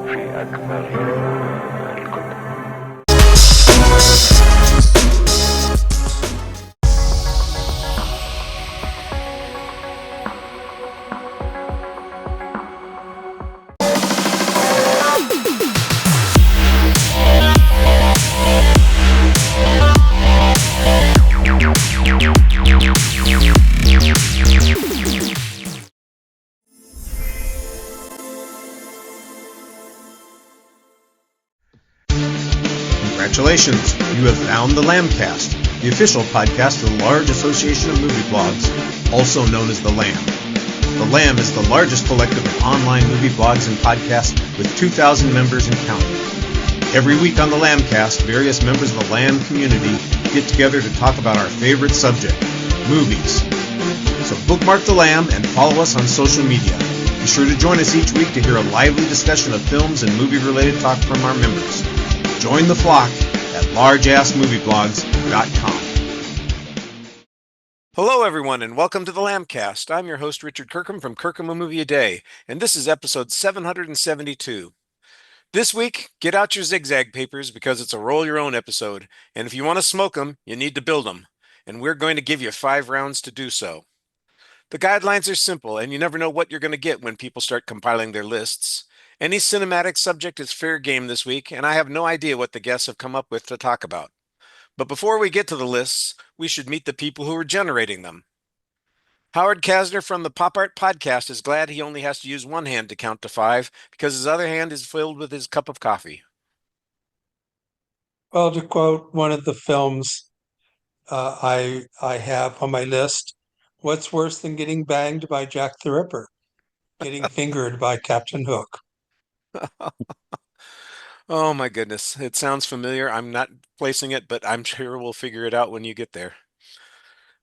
في أكبر الكتب. Congratulations, you have found the LAMBcast, the official podcast of the large association of movie blogs, also known as the LAMB. The LAMB is the largest collective of online movie blogs and podcasts with 2,000 members and counting. Every week on the LAMBcast, various members of the LAMB community get together to talk about our favorite subject, movies. So bookmark the LAMB and follow us on social media. Be sure to join us each week to hear a lively discussion of films and movie-related talk from our members. Join the flock at largeassmovieblogs.com. Hello, everyone, and welcome to the LAMBcast. I'm your host, Richard Kirkham from Kirkham A Movie A Day, and this is episode 772. This week, get out your zigzag papers because it's a roll your own episode, and if you want to smoke them, you need to build them, and we're going to give you 5 rounds to do so. The guidelines are simple, and you never know what you're going to get when people start compiling their lists. Any cinematic subject is fair game this week, and I have no idea what the guests have come up with to talk about. But before we get to the lists, we should meet the people who are generating them. Howard Casner from the Pop Art Podcast is glad he only has to use one hand to count to 5 because his other hand is filled with his cup of coffee. Well, to quote one of the films I have on my list, what's worse than getting banged by Jack the Ripper? Getting fingered by Captain Hook. Oh my goodness, it sounds familiar. I'm not placing it, but I'm sure we'll figure it out when you get there.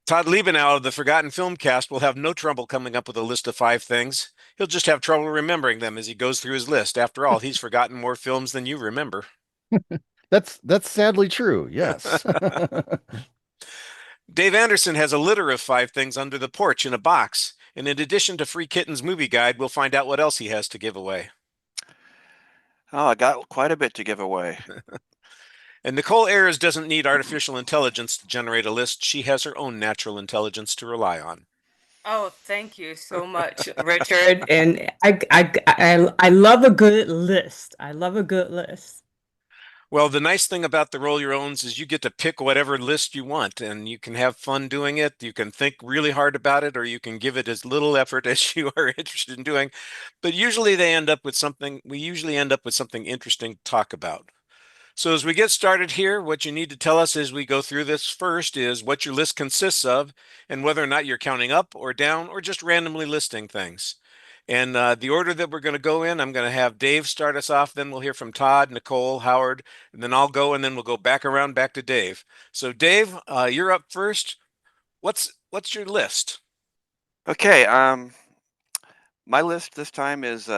Todd Liebenow of the Forgotten Film Cast will have no trouble coming up with a list of 5 things. He'll just have trouble remembering them as he goes through his list. After all, he's forgotten more films than you remember. That's sadly true. Yes. Dave Anderson has a litter of 5 things under the porch in a box. And in addition to Free Kitten's movie guide, we'll find out what else he has to give away. Oh, I got quite a bit to give away. And Nicole Ayers doesn't need artificial intelligence to generate a list. She has her own natural intelligence to rely on. Oh, thank you so much, Richard. And I love a good list. I love a good list. Well, the nice thing about the Roll Your Owns is you get to pick whatever list you want, and you can have fun doing it. You can think really hard about it, or you can give it as little effort as you are interested in doing. But usually we usually end up with something interesting to talk about. So as we get started here, what you need to tell us as we go through this first is what your list consists of and whether or not you're counting up or down or just randomly listing things. And the order that we're going to go in, I'm going to have Dave start us off, then we'll hear from Todd, Nicole, Howard, and then I'll go, and then we'll go back to Dave. So Dave, you're up first. What's your list? Okay, my list this time is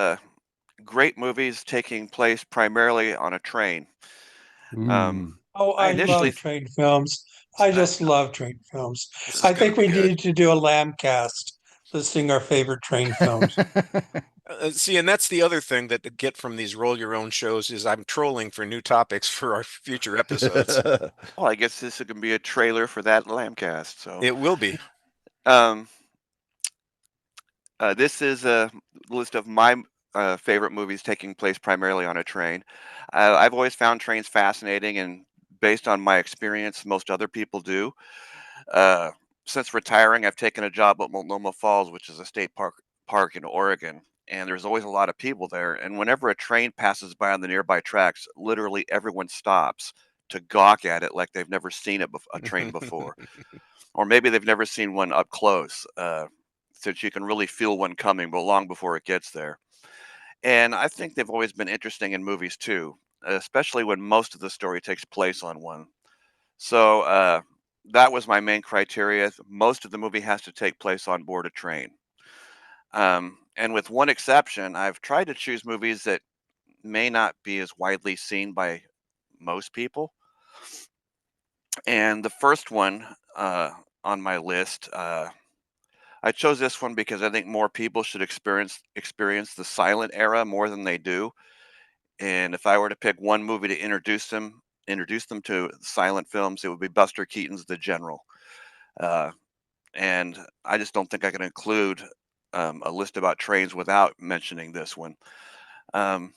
great movies taking place primarily on a train. I love train films. I just love train films. I think we need to do a LAMBcast listing our favorite train films. See, and that's the other thing that to get from these Roll Your Own shows is I'm trolling for new topics for our future episodes. Well, I guess this can be a trailer for that LAMBcast. So it will be. This is a list of my favorite movies taking place primarily on a train. I've always found trains fascinating, and based on my experience, most other people do. Since retiring, I've taken a job at Multnomah Falls, which is a state park in Oregon, and there's always a lot of people there. And whenever a train passes by on the nearby tracks, literally everyone stops to gawk at it like they've never seen a train before, or maybe they've never seen one up close, since you can really feel one coming, but long before it gets there. And I think they've always been interesting in movies too, especially when most of the story takes place on one. So that was my main criteria. Most of the movie has to take place on board a train. And with one exception, I've tried to choose movies that may not be as widely seen by most people. And the first one on my list, I chose this one because I think more people should experience the silent era more than they do. And if I were to pick one movie to introduce them to silent films, it would be Buster Keaton's The General. And I just don't think I can include a list about trains without mentioning this one. I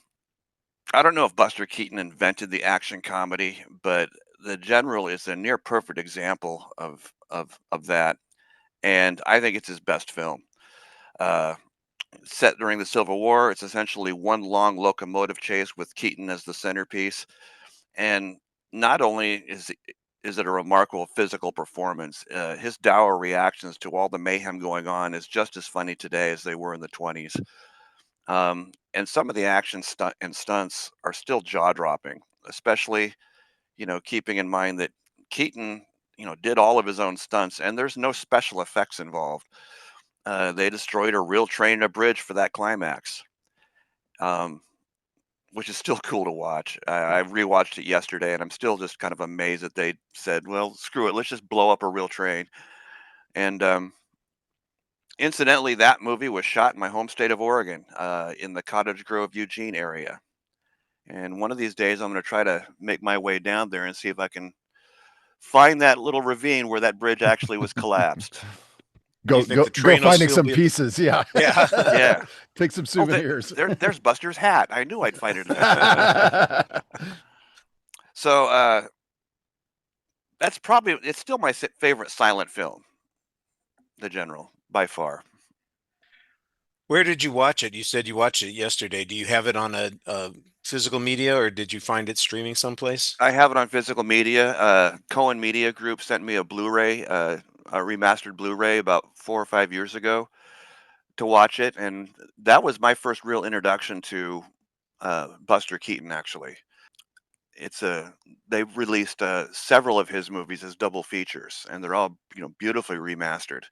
don't know if Buster Keaton invented the action comedy, but The General is a near perfect example of that, and I think it's his best film. Uh, Set during the Civil War, it's essentially one long locomotive chase with Keaton as the centerpiece. And not only is it a remarkable physical performance, his dour reactions to all the mayhem going on is just as funny today as they were in the 20s. And some of the action stunts are still jaw-dropping, especially, keeping in mind that Keaton, did all of his own stunts, and there's no special effects involved. They destroyed a real train and a bridge for that climax, which is still cool to watch. I rewatched it yesterday, and I'm still just kind of amazed that they said, "Well, screw it, let's just blow up a real train." And incidentally, that movie was shot in my home state of Oregon, in the Cottage Grove, Eugene area. And one of these days, I'm going to try to make my way down there and see if I can find that little ravine where that bridge actually was collapsed. Do you Go think go the go train will finding still some be? pieces. Yeah. Yeah. Yeah. Take some Oh, souvenirs. there's Buster's hat. I knew I'd find it eventually. So it's still my favorite silent film, The General, by far. Where did you watch it? You said you watched it yesterday. Do you have it on a physical media, or did you find it streaming someplace? I have it on physical media. Cohen Media Group sent me a Blu-ray, a remastered Blu-ray about 4 or 5 years ago to watch it, and that was my first real introduction to Buster Keaton. Actually, they've released several of his movies as double features, and they're all beautifully remastered.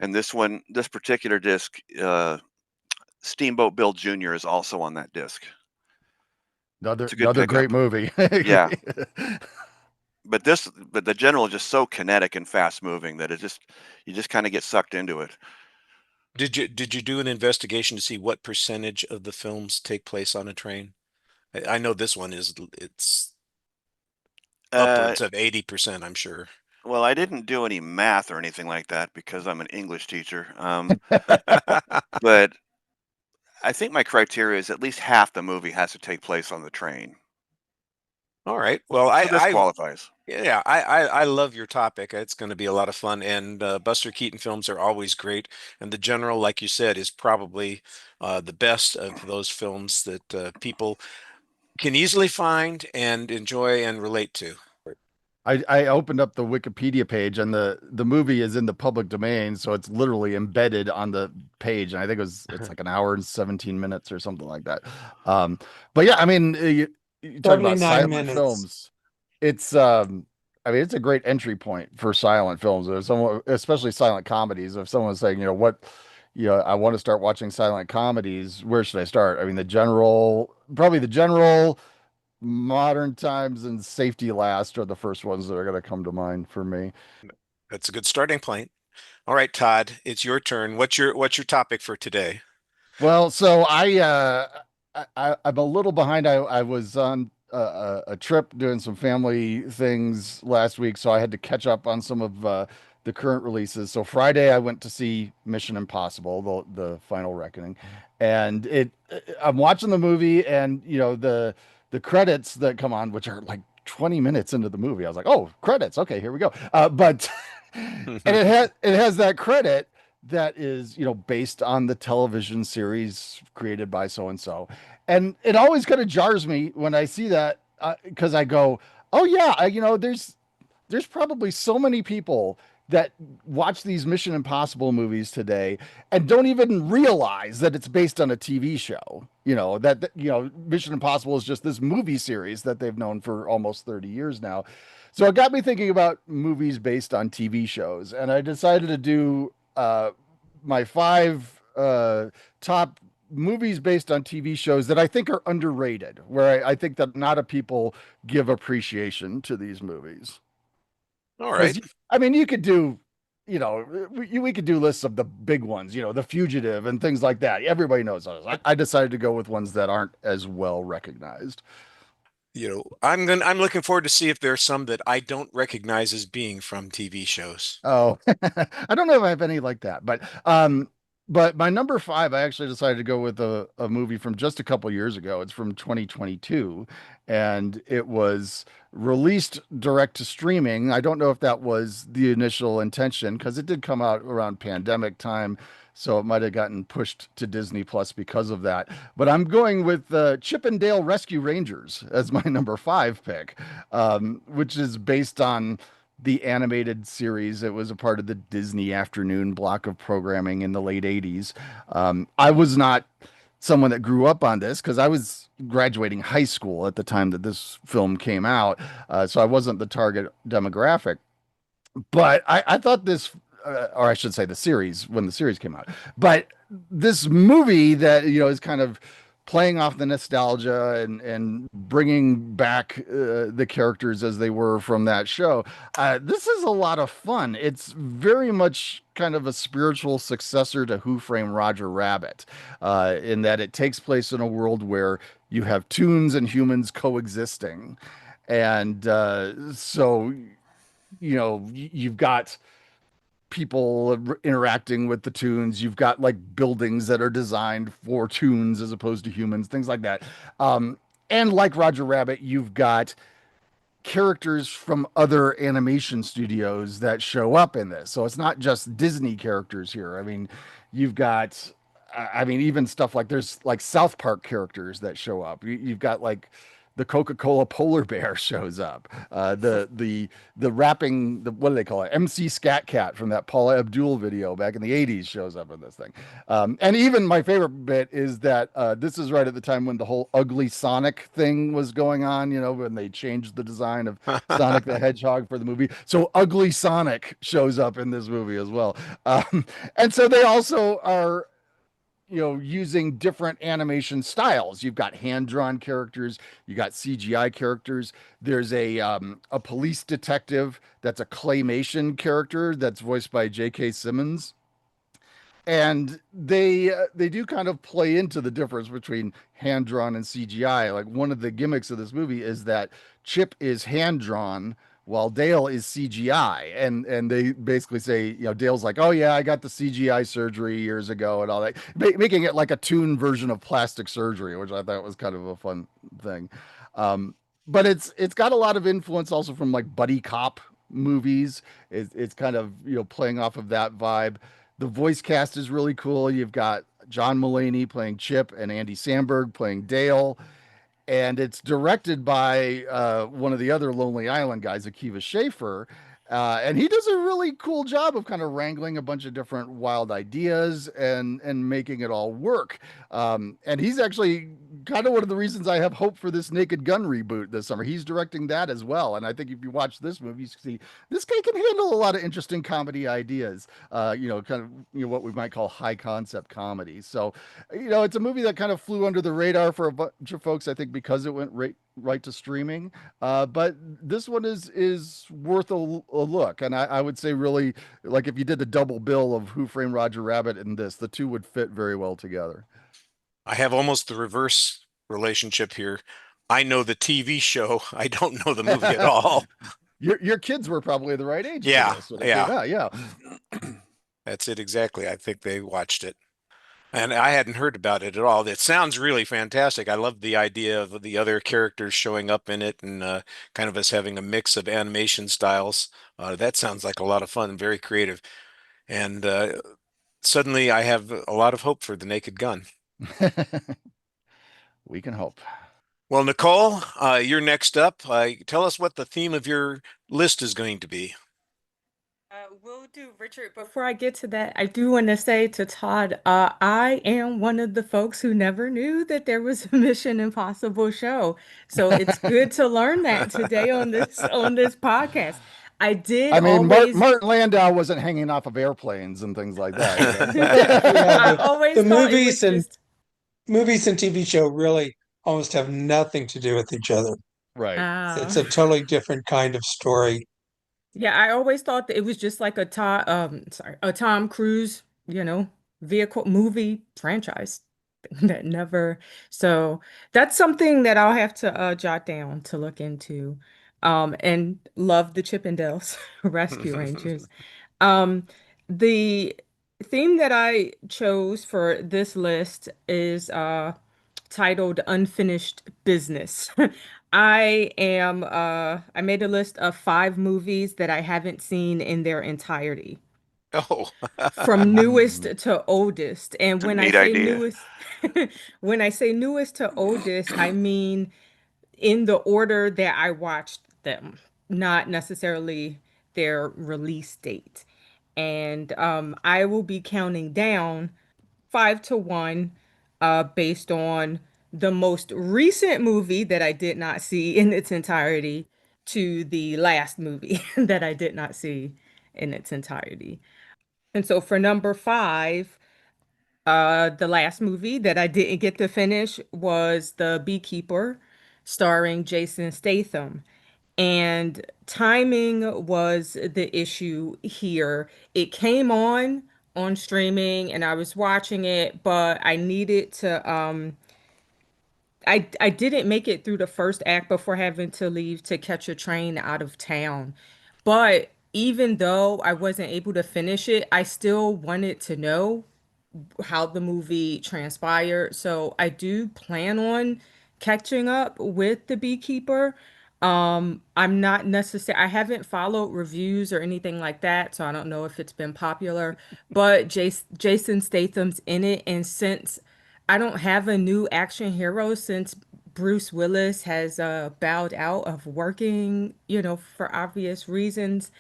And this particular disc, Steamboat Bill Jr. is also on that disc. It's a good Another great pickup. movie. Yeah. But The General is just so kinetic and fast moving that you just kind of get sucked into it. Did you do an investigation to see what percentage of the films take place on a train? I know this one it's Uh, upwards of 80%, I'm sure. well, I didn't do any math or anything like that because I'm an English teacher. But I think my criteria is at least half the movie has to take place on the train. All right. Well, So this qualifies. yeah, I love your topic. It's going to be a lot of fun, and Buster Keaton films are always great. And The General, like you said, is probably the best of those films that people can easily find and enjoy and relate to. I opened up the Wikipedia page, and the movie is in the public domain, so it's literally embedded on the page. And I think it's like an hour and 17 minutes or something like that. But yeah, I mean, you talk about 39 silent minutes. films. It's I mean, it's a great entry point for silent films. If someone, especially silent comedies, if someone's saying, I want to start watching silent comedies, where should I start? I mean, probably The General, Modern Times, and Safety Last are the first ones that are going to come to mind for me. That's a good starting point. All right, Todd, it's your turn. What's your topic for today? Well, so I'm a little behind. I was on a trip doing some family things last week, so I had to catch up on some of the current releases. So Friday I went to see Mission Impossible, the Final Reckoning, and I'm watching the movie, and the credits that come on, which are like 20 minutes into the movie. I was like, oh, credits. Okay, here we go. But and it has that credit that is, based on the television series created by so and so. And it always kind of jars me when I see that, because I go, oh yeah, there's probably so many people that watch these Mission Impossible movies today and don't even realize that it's based on a TV show. Mission Impossible is just this movie series that they've known for almost 30 years now. So it got me thinking about movies based on TV shows, and I decided to do my 5 top movies based on TV shows that I think are underrated, where I think that not a people give appreciation to these movies. All right. I mean, you could do, we could do lists of the big ones, The Fugitive and things like that. Everybody knows those. I decided to go with ones that aren't as well recognized. I'm looking forward to see if there's some that I don't recognize as being from TV shows. Oh, I don't know if I have any like that, but my number five, I actually decided to go with a movie from just a couple years ago. It's from 2022, and it was released direct to streaming. I don't know if that was the initial intention because it did come out around pandemic time, so it might have gotten pushed to Disney Plus because of that. But I'm going with Chip and Dale Rescue Rangers as my number five pick, which is based on the animated series. It was a part of the Disney afternoon block of programming in the late 80s. I was not someone that grew up on this because I was graduating high school at the time that this film came out. So I wasn't the target demographic. But I thought this, or I should say the series, when the series came out. But this movie that, is kind of playing off the nostalgia and bringing back the characters as they were from that show. This is a lot of fun. It's very much kind of a spiritual successor to Who Framed Roger Rabbit, in that it takes place in a world where you have toons and humans coexisting. And so, you've got people interacting with the toons. You've got like buildings that are designed for toons as opposed to humans, things like that. And like Roger Rabbit, you've got characters from other animation studios that show up in this. So it's not just Disney characters here. I mean, you've got, even stuff like there's like South Park characters that show up. You've got like the Coca-Cola polar bear shows up. The rapping, what do they call it? MC Scat Cat from that Paula Abdul video back in the 80s shows up in this thing. And even my favorite bit is that this is right at the time when the whole ugly Sonic thing was going on, when they changed the design of Sonic the Hedgehog for the movie. So ugly Sonic shows up in this movie as well. And so they also are using different animation styles. You've got hand-drawn characters, you got CGI characters. There's a police detective that's a claymation character that's voiced by J.K. Simmons. And they do kind of play into the difference between hand-drawn and CGI. Like one of the gimmicks of this movie is that Chip is hand-drawn while Dale is CGI. And they basically say, Dale's like, oh yeah, I got the CGI surgery years ago and all that, making it like a toon version of plastic surgery, which I thought was kind of a fun thing. But it's got a lot of influence also from like buddy cop movies. It's kind of, playing off of that vibe. The voice cast is really cool. You've got John Mulaney playing Chip and Andy Samberg playing Dale. And it's directed by one of the other Lonely Island guys, Akiva Schaffer. And he does a really cool job of kind of wrangling a bunch of different wild ideas and making it all work. And he's actually kind of one of the reasons I have hope for this Naked Gun reboot this summer. He's directing that as well. And I think if you watch this movie, you see this guy can handle a lot of interesting comedy ideas, kind of, what we might call high concept comedy. So, it's a movie that kind of flew under the radar for a bunch of folks, I think, because it went right to streaming. But this one is worth a look. And I would say really, like if you did a double bill of Who Framed Roger Rabbit and this, the two would fit very well together. I have almost the reverse relationship here. I know the TV show. I don't know the movie at all. Your kids were probably the right age. Yeah, yeah. That's it exactly. I think they watched it. And I hadn't heard about it at all. It sounds really fantastic. I love the idea of the other characters showing up in it and kind of us having a mix of animation styles. That sounds like a lot of fun, very creative. And suddenly I have a lot of hope for the Naked Gun. We can hope. Well, Nicole, you're next up. Tell us what the theme of your list is going to be. Will do, Richard. Before I get to that, I do want to say to Todd, I am one of the folks who never knew that there was a Mission Impossible show. So it's good to learn that today on this podcast. I did. I mean, always... Martin Landau wasn't hanging off of airplanes and things like that. I always the thought movies and TV show really almost have nothing to do with each other. Right. It's a totally different kind of story. Yeah, I always thought that it was just like a Tom Cruise, vehicle movie franchise that never. So that's something that I'll have to jot down to look into. And love the Chippendales Rescue Rangers. Um, the theme that I chose for this list is titled Unfinished Business. I made a list of 5 movies that I haven't seen in their entirety, Oh. from newest to oldest. And It's a when I neat say idea. newest, when I say newest to oldest, I mean in the order that I watched them, not necessarily their release date. And I will be counting down 5 to 1, based on the most recent movie that I did not see in its entirety to the last movie that I did not see in its entirety. And so for number 5, the last movie that I didn't get to finish was The Beekeeper, starring Jason Statham. And timing was the issue here. It came on streaming and I was watching it, but I needed to I didn't make it through the first act before having to leave to catch a train out of town. But even though I wasn't able to finish it, I still wanted to know how the movie transpired. So I do plan on catching up with The Beekeeper. I'm not necessarily, I haven't followed reviews or anything like that, so I don't know if it's been popular, but Jason Statham's in it. And since I don't have a new action hero since Bruce Willis has bowed out of working, for obvious reasons,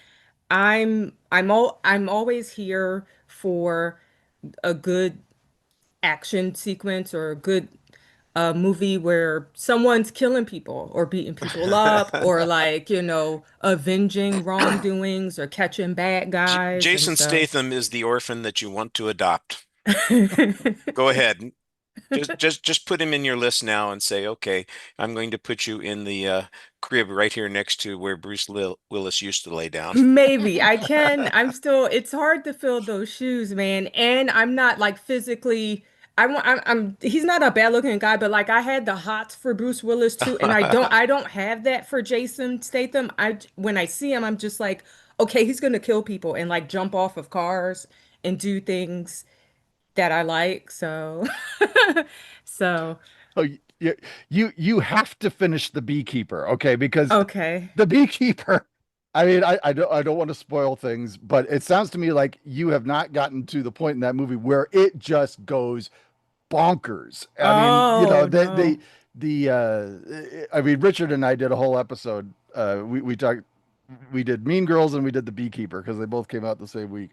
I'm always here for a good action sequence or a good movie where someone's killing people or beating people up or like, avenging wrongdoings or catching bad guys. And Jason so Statham is the orphan that you want to adopt. Go ahead. Just put him in your list now and say, okay, I'm going to put you in the crib right here next to where Willis used to lay down. maybe I can. It's hard to fill those shoes, man. And I'm not like physically, he's not a bad looking guy, but like I had the hots for Bruce Willis too. And I don't have that for Jason Statham. When I see him, I'm just like, okay, he's gonna kill people and like jump off of cars and do things that I like. So, so, Oh, you have to finish The Beekeeper, okay? Because okay. The Beekeeper, I mean, I don't want to spoil things, but it sounds to me like you have not gotten to the point in that movie where it just goes bonkers. I mean, Oh no. I mean, Richard and I did a whole episode. We did Mean Girls and we did The Beekeeper because they both came out the same week,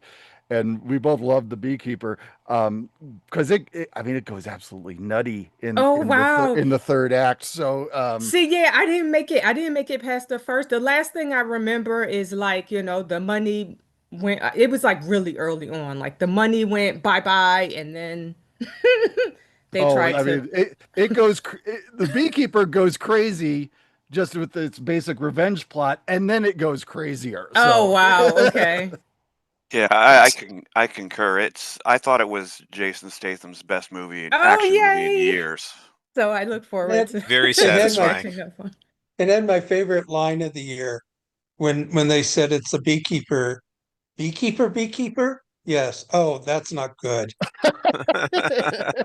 and we both loved The Beekeeper. Because I mean, it goes absolutely nutty in Oh in the wow. in the third act. So, See, yeah, I didn't make it. I didn't make it past the first. The last thing I remember is like, the money went, it was like really early on. Like the money went bye-bye and then they oh, tried I to. mean, The Beekeeper goes crazy just with its basic revenge plot, and then it goes crazier. Oh, So. wow. Okay. Yeah, I concur. I thought it was Jason Statham's best Oh, action movie in yay. years. So I look forward And to Very and then my satisfying. catching up on. and then my favorite line of the year when they said it's a beekeeper, beekeeper, beekeeper. Yes. Oh, that's not good.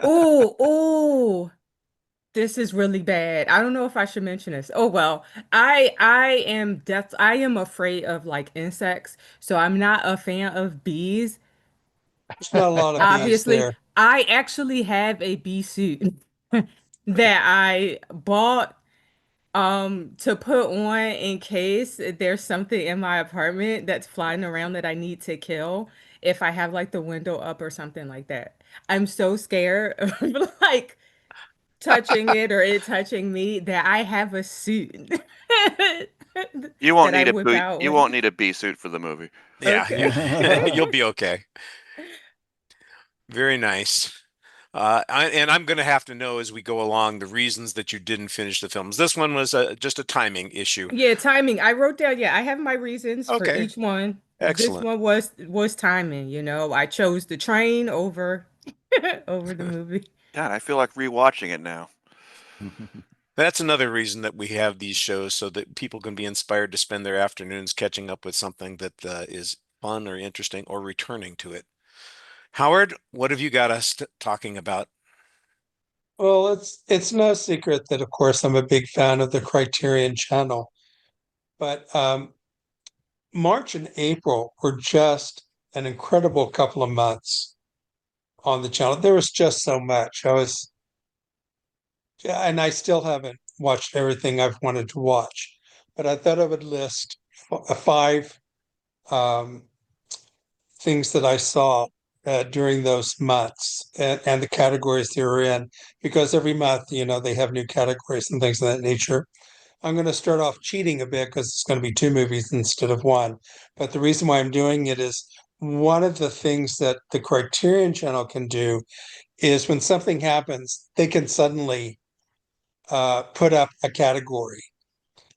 Oh, oh. This is really bad. I don't know if I should mention this. Oh well, I am afraid of like insects, so I'm not a fan of bees. There's not a lot of bees Obviously, there. I actually have a bee suit that I bought to put on in case there's something in my apartment that's flying around that I need to kill if I have like the window up or something like that. I'm so scared of like touching it or it touching me that I have a suit You won't that I need a whip boot. out You when. won't need a bee suit for the movie. Yeah, Okay. you'll be okay. Very nice. And I'm going to have to know as we go along the reasons that you didn't finish the films. This one was just a timing issue. Yeah, timing. I wrote down, yeah, I have my reasons for Okay, each one. This excellent. one was timing, you know. I chose the train over over the movie. God, I feel like rewatching it now. That's another reason that we have these shows so that people can be inspired to spend their afternoons catching up with something that is fun or interesting or returning to it. Howard, what have you got us talking about? Well, it's no secret that, of course, I'm a big fan of the Criterion Channel, but March and April were just an incredible couple of months on the channel. There was just so much. Yeah, and I still haven't watched everything I've wanted to watch, but I thought I would list five um, things that I saw during those months and the categories they were in, because every month, they have new categories and things of that nature. I'm going to start off cheating a bit because it's going to be two movies instead of one. But the reason why I'm doing it is one of the things that the Criterion Channel can do is when something happens, they can suddenly put up a category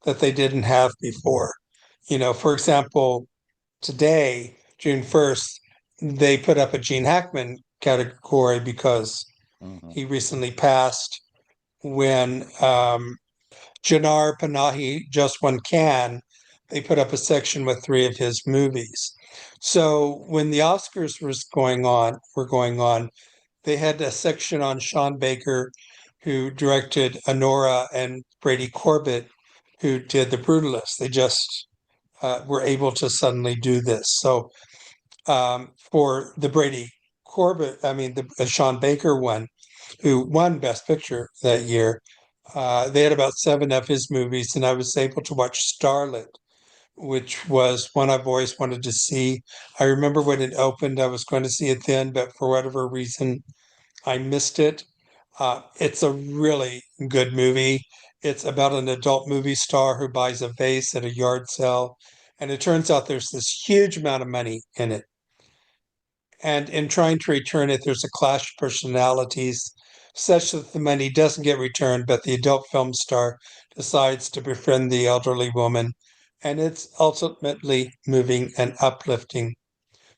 that they didn't have before. For example, today, June 1st, they put up a Gene Hackman category because Mhm. he recently passed. When Janar Panahi just won Cannes, they put up a section with three of his movies. So when the Oscars were going on, they had a section on Sean Baker, who directed Honora, and Brady Corbett, who did The Brutalist. They just were able to suddenly do this. So for the Brady Corbett, I mean the Sean Baker one, who won Best Picture that year, they had about seven of his movies, and I was able to watch Starlet, which was one I've always wanted to see. I remember when it opened, I was going to see it then, but for whatever reason, I missed it. It's a really good movie. It's about an adult movie star who buys a vase at a yard sale, and it turns out there's this huge amount of money in it. And in trying to return it, there's a clash of personalities such that the money doesn't get returned, but the adult film star decides to befriend the elderly woman. And it's ultimately moving and uplifting.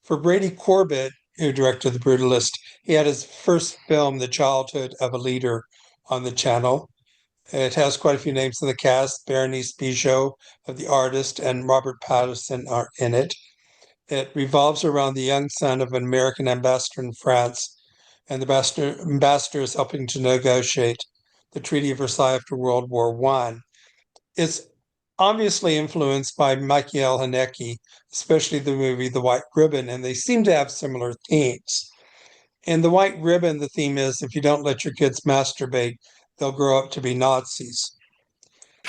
For Brady Corbett, who directed The Brutalist, he had his first film, The Childhood of a Leader, on the channel. It has quite a few names in the cast. Berenice Bejo of The Artist and Robert Pattinson are in it. It revolves around the young son of an American ambassador in France, and the ambassador is helping to negotiate the Treaty of Versailles after World War One. It's obviously influenced by Michael Haneke, especially the movie The White Ribbon, and they seem to have similar themes. In The White Ribbon, the theme is if you don't let your kids masturbate, they'll grow up to be Nazis.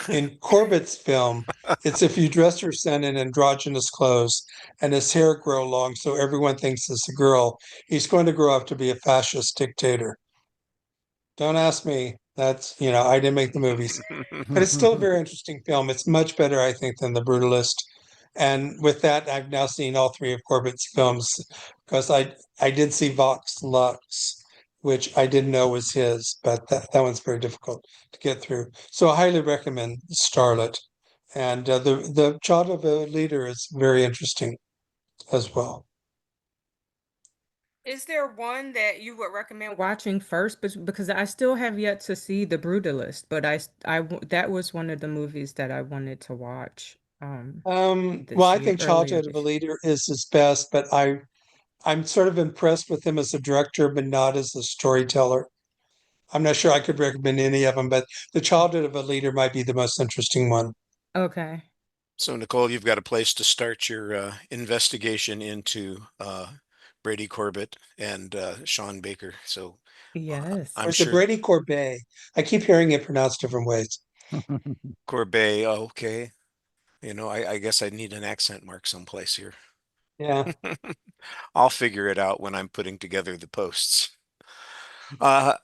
In Corbett's film, it's if you dress your son in androgynous clothes and his hair grow long so everyone thinks it's a girl, he's going to grow up to be a fascist dictator. Don't ask me. I didn't make the movies. But it's still a very interesting film. It's much better, I think, than The Brutalist. And with that, I've now seen all three of Corbett's films because I did see Vox Lux, which I didn't know was his, but that one's very difficult to get through. So I highly recommend Starlet. And the Child of a Leader is very interesting as well. Is there one that you would recommend watching first? Because I still have yet to see The Brutalist, but that was one of the movies that I wanted to watch Well, this I year, think earlier Childhood of a this year. Leader is his best, but I'm sort of impressed with him as a director, but not as a storyteller. I'm not sure I could recommend any of them, but The Childhood of a Leader might be the most interesting one. Okay. So, Nicole, you've got a place to start your investigation into Brady Corbett and Sean Baker. So, Yes. Or I'm is it sure Brady Corbet? I keep hearing it pronounced different ways. Corbet, okay. I guess I need an accent mark someplace here. Yeah. I'll figure it out when I'm putting together the posts. Uh,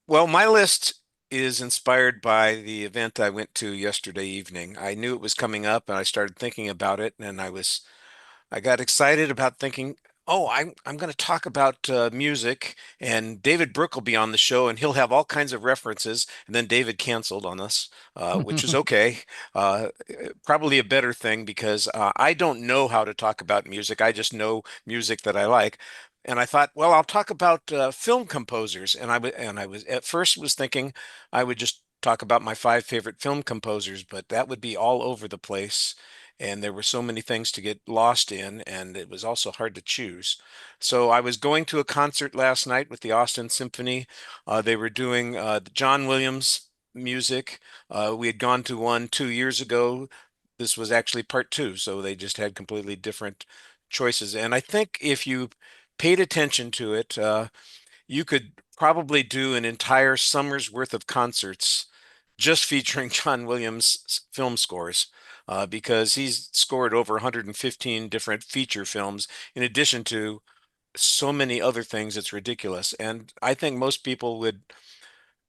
well, my list is inspired by the event I went to yesterday evening. I knew it was coming up and I started thinking about it and I got excited about thinking, Oh, I'm going to talk about music, and David Brooke will be on the show, and he'll have all kinds of references. And then David canceled on us, which is okay. Uh, Probably a better thing because I don't know how to talk about music. I just know music that I like. And I thought, well, I'll talk about film composers. And I was at first was thinking I would just talk about my five favorite film composers, but that would be all over the place and there were so many things to get lost in, and it was also hard to choose. So I was going to a concert last night with the Austin Symphony. They were doing the John Williams music. We had gone to one 2 years ago. This was actually part two, so they just had completely different choices. And I think if you paid attention to it, you could probably do an entire summer's worth of concerts just featuring John Williams' film scores, because he's scored over 115 different feature films, in addition to so many other things. It's ridiculous. And I think most people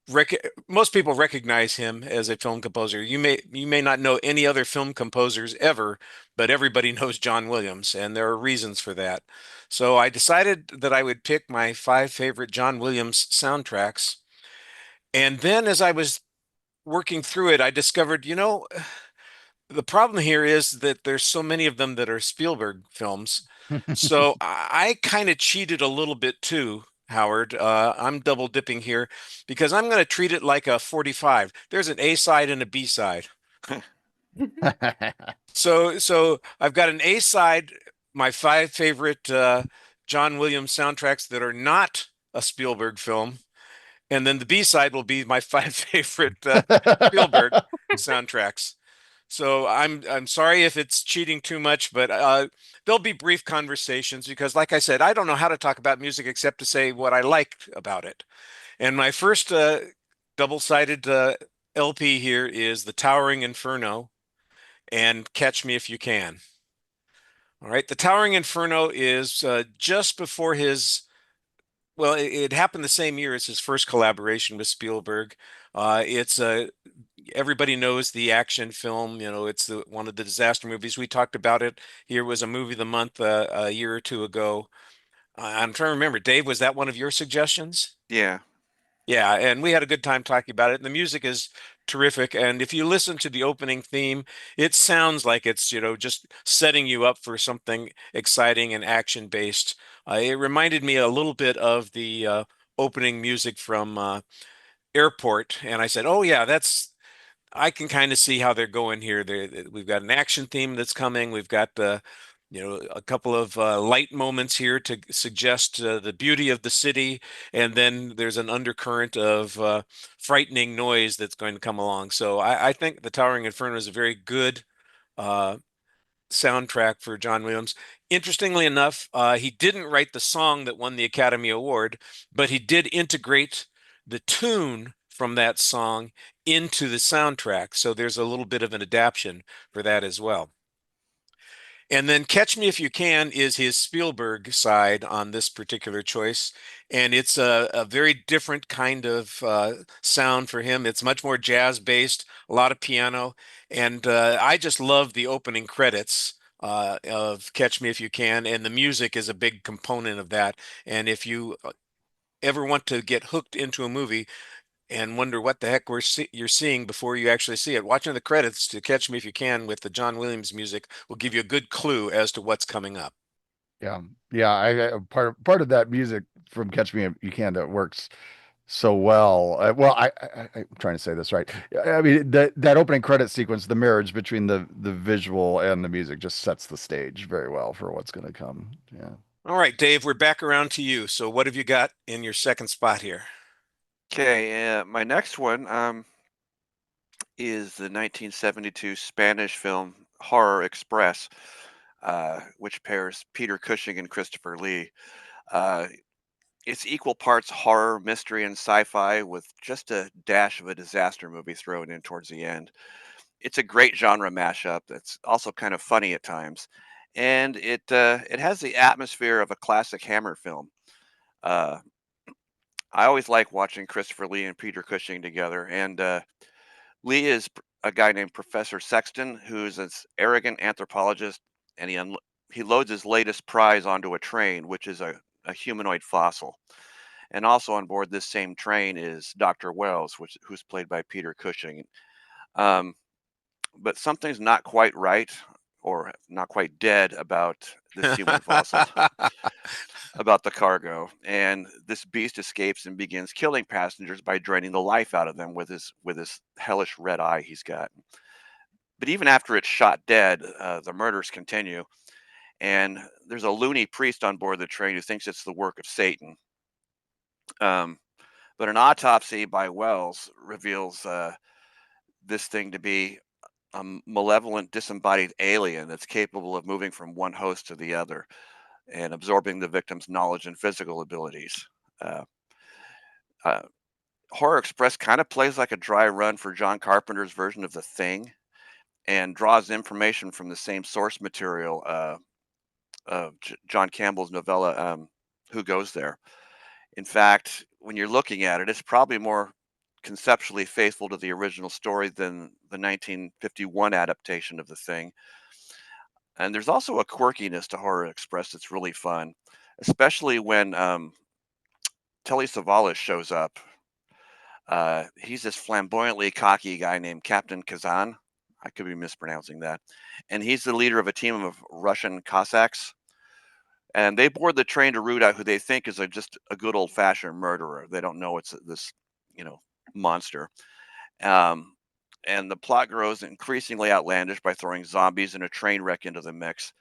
recognize him as a film composer. You may not know any other film composers ever, but everybody knows John Williams, and there are reasons for that. So I decided that I would pick my five favorite John Williams soundtracks. And then as I was working through it, I discovered, the problem here is that there's so many of them that are Spielberg films. So I kind of cheated a little bit too, Howard. I'm double dipping here because I'm going to treat it like a 45. There's an A side and a B side. So I've got an A side, my five favorite John Williams soundtracks that are not a Spielberg film. And then the B side will be my five favorite Spielberg soundtracks. So I'm sorry if it's cheating too much, but there'll be brief conversations because, like I said, I don't know how to talk about music except to say what I liked about it. And my first double-sided LP here is The Towering Inferno and Catch Me If You Can. All right, The Towering Inferno is just before his, well, it happened the same year as his first collaboration with Spielberg. It's everybody knows the action film. It's one of the disaster movies. We talked about it here. Was a movie of the month a year or two ago. I'm trying to remember. Dave, was that one of your suggestions? Yeah. Yeah, and we had a good time talking about it. And the music is terrific. And if you listen to the opening theme, it sounds like it's, just setting you up for something exciting and action based. It reminded me a little bit of the opening music from Airport. And I said, oh, yeah, I can kind of see how they're going here. We've got an action theme that's coming. We've got a couple of light moments here to suggest the beauty of the city, and then there's an undercurrent of frightening noise that's going to come along. So I think The Towering Inferno is a very good uh, soundtrack for John Williams. Interestingly enough, he didn't write the song that won the Academy Award, but he did integrate the tune from that song into the soundtrack. So there's a little bit of an adaptation for that as well. And then Catch Me If You Can is his Spielberg side on this particular choice. And it's a very different kind of sound for him. It's much more jazz based, a lot of piano. And I just love the opening credits of Catch Me If You Can. And the music is a big component of that. And if you ever want to get hooked into a movie, and wonder what the heck you're seeing before you actually see it. Watching the credits to Catch Me If You Can with the John Williams music will give you a good clue as to what's coming up. Yeah, yeah. Part of that music from Catch Me If You Can that works so well. I'm trying to say this right. I mean, that opening credit sequence, the marriage between the visual and the music, just sets the stage very well for what's going to come. Yeah. All right, Dave, we're back around to you. So what have you got in your second spot here? Okay, my next one is the 1972 Spanish film Horror Express, which pairs Peter Cushing and Christopher Lee. Uh, it's equal parts horror, mystery, and sci-fi with just a dash of a disaster movie thrown in towards the end. It's a great genre mashup that's also kind of funny at times, and it has the atmosphere of a classic Hammer film. Uh, I always like watching Christopher Lee and Peter Cushing together, and Lee is a guy named Professor Sexton, who's an arrogant anthropologist, and he loads his latest prize onto a train, which is a humanoid fossil. And also on board this same train is Dr. Wells, who's played by Peter Cushing. But something's not quite right, or not quite dead, about this human fossil, about the cargo. And this beast escapes and begins killing passengers by draining the life out of them with his hellish red eye he's got. But even after it's shot dead, the murders continue. And there's a loony priest on board the train who thinks it's the work of Satan. But an autopsy by Wells reveals this thing to be a malevolent, disembodied alien that's capable of moving from one host to the other and absorbing the victim's knowledge and physical abilities. Horror Express kind of plays like a dry run for John Carpenter's version of The Thing, and draws information from the same source material of John Campbell's novella, Who Goes There? In fact, when you're looking at it, it's probably more conceptually faithful to the original story than the 1951 adaptation of The Thing. And there's also a quirkiness to Horror Express that's really fun, especially when Telly Savalas shows up. He's this flamboyantly cocky guy named Captain Kazan. I could be mispronouncing that. And he's the leader of a team of Russian Cossacks. And they board the train to root out who they think is just a good old-fashioned murderer. They don't know it's this, monster. And the plot grows increasingly outlandish by throwing zombies and a train wreck into the mix,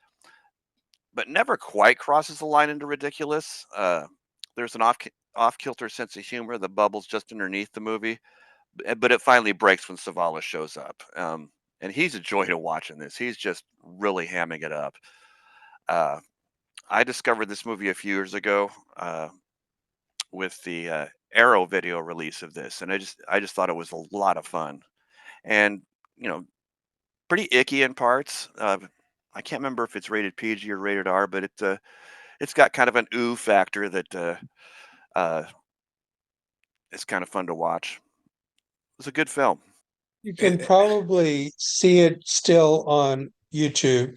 but never quite crosses the line into ridiculous. There's an off-kilter sense of humor that bubbles just underneath the movie, but it finally breaks when Savalas shows up. And he's a joy to watch in this. He's just really hamming it up. I discovered this movie a few years ago with the Arrow video release of this, and I just thought it was a lot of fun, and pretty icky in parts. I can't remember if it's rated PG or rated R, but it's got kind of an ooh factor that it's kind of fun to watch. It's a good film. You can probably see it still on YouTube.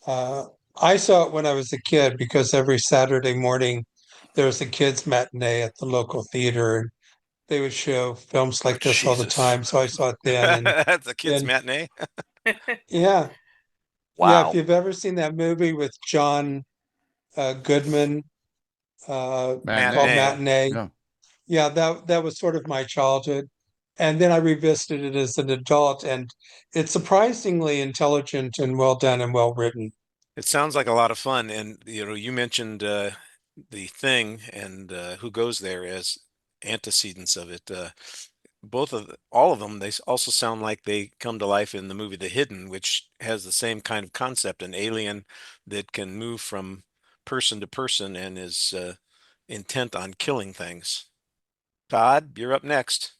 I saw it when I was a kid because every Saturday morning there was a kids' matinee at the local theater, and they would show films like this all the Jesus. time. So I saw it then. And That's a kid's then- matinee. yeah. Wow. Yeah, if you've ever seen that movie with John Goodman called Matinee. Yeah, that was sort of my childhood. And then I revisited it as an adult, and it's surprisingly intelligent and well done and well written. It sounds like a lot of fun. And you mentioned The Thing and Who Goes There as antecedents of it. All of them, they also sound like they come to life in the movie The Hidden, which has the same kind of concept, an alien that can move from person to person and is intent on killing things. Todd, you're up next.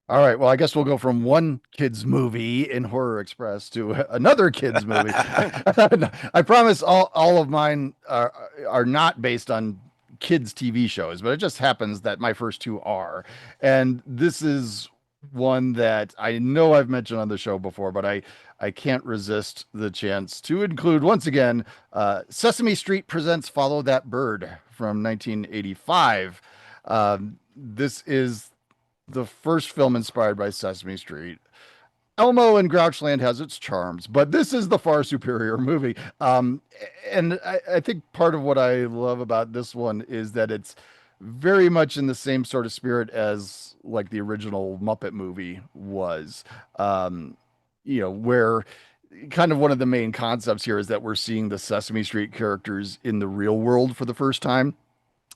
All right. Well, I guess we'll go from one kid's movie in Horror Express to another kid's movie. I promise all of mine are not based on kids' TV shows, but it just happens that my first two are. And this is one that I know I've mentioned on the show before, but I can't resist the chance to include once again Sesame Street Presents Follow That Bird from 1985. This is the first film inspired by Sesame Street. Elmo and Grouchland has its charms, but this is the far superior movie. And I think part of what I love about this one is that it's very much in the same sort of spirit as like the original Muppet movie was. Where kind of one of the main concepts here is that we're seeing the Sesame Street characters in the real world for the first time.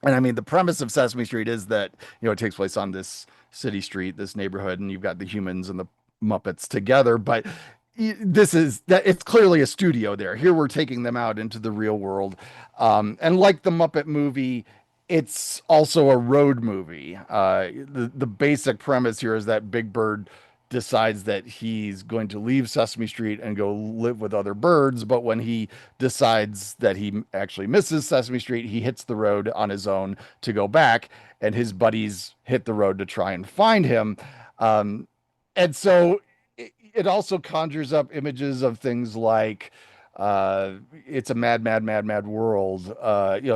And I mean, the premise of Sesame Street is that, it takes place on this city street, this neighborhood, and you've got the humans and the Muppets together. But it's clearly a studio there. Here we're taking them out into the real world. And like the Muppet movie, it's also a road movie. The basic premise here is that Big Bird decides that he's going to leave Sesame Street and go live with other birds. But when he decides that he actually misses Sesame Street, he hits the road on his own to go back, and his buddies hit the road to try and find him. And so it also conjures up images of things like uh, It's a Mad, Mad, Mad, Mad World,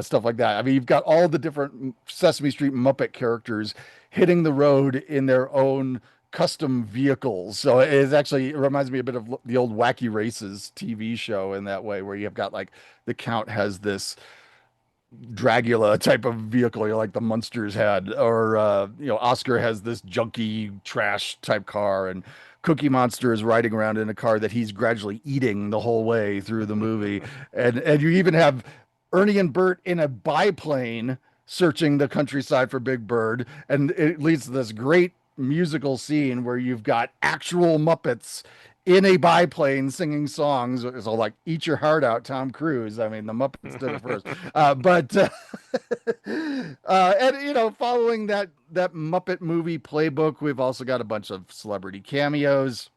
stuff like that. I mean, you've got all the different Sesame Street Muppet characters hitting the road in their own custom vehicles. So it reminds me a bit of the old Wacky Races TV show in that way, where you've got like the Count has this Dragula type of vehicle, like the Munsters had, or Oscar has this junky trash type car, and Cookie Monster is riding around in a car that he's gradually eating the whole way through the movie, and you even have Ernie and Bert in a biplane searching the countryside for Big Bird, and it leads to this great musical scene where you've got actual Muppets in a biplane singing songs. So like, eat your heart out, Tom Cruise. I mean, the Muppets did it first. But and following that Muppet movie playbook, we've also got a bunch of celebrity cameos.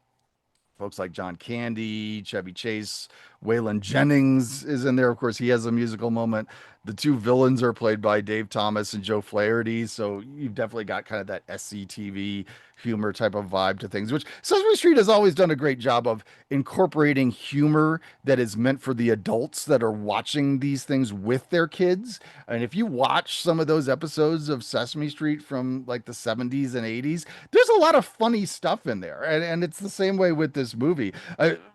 Folks like John Candy, Chevy Chase, Waylon Jennings is in there. Of course, he has a musical moment. The two villains are played by Dave Thomas and Joe Flaherty. So you've definitely got kind of that SCTV humor type of vibe to things, which Sesame Street has always done a great job of incorporating humor that is meant for the adults that are watching these things with their kids. And if you watch some of those episodes of Sesame Street from like the 70s and 80s, there's a lot of funny stuff in there. And it's the same way with this movie.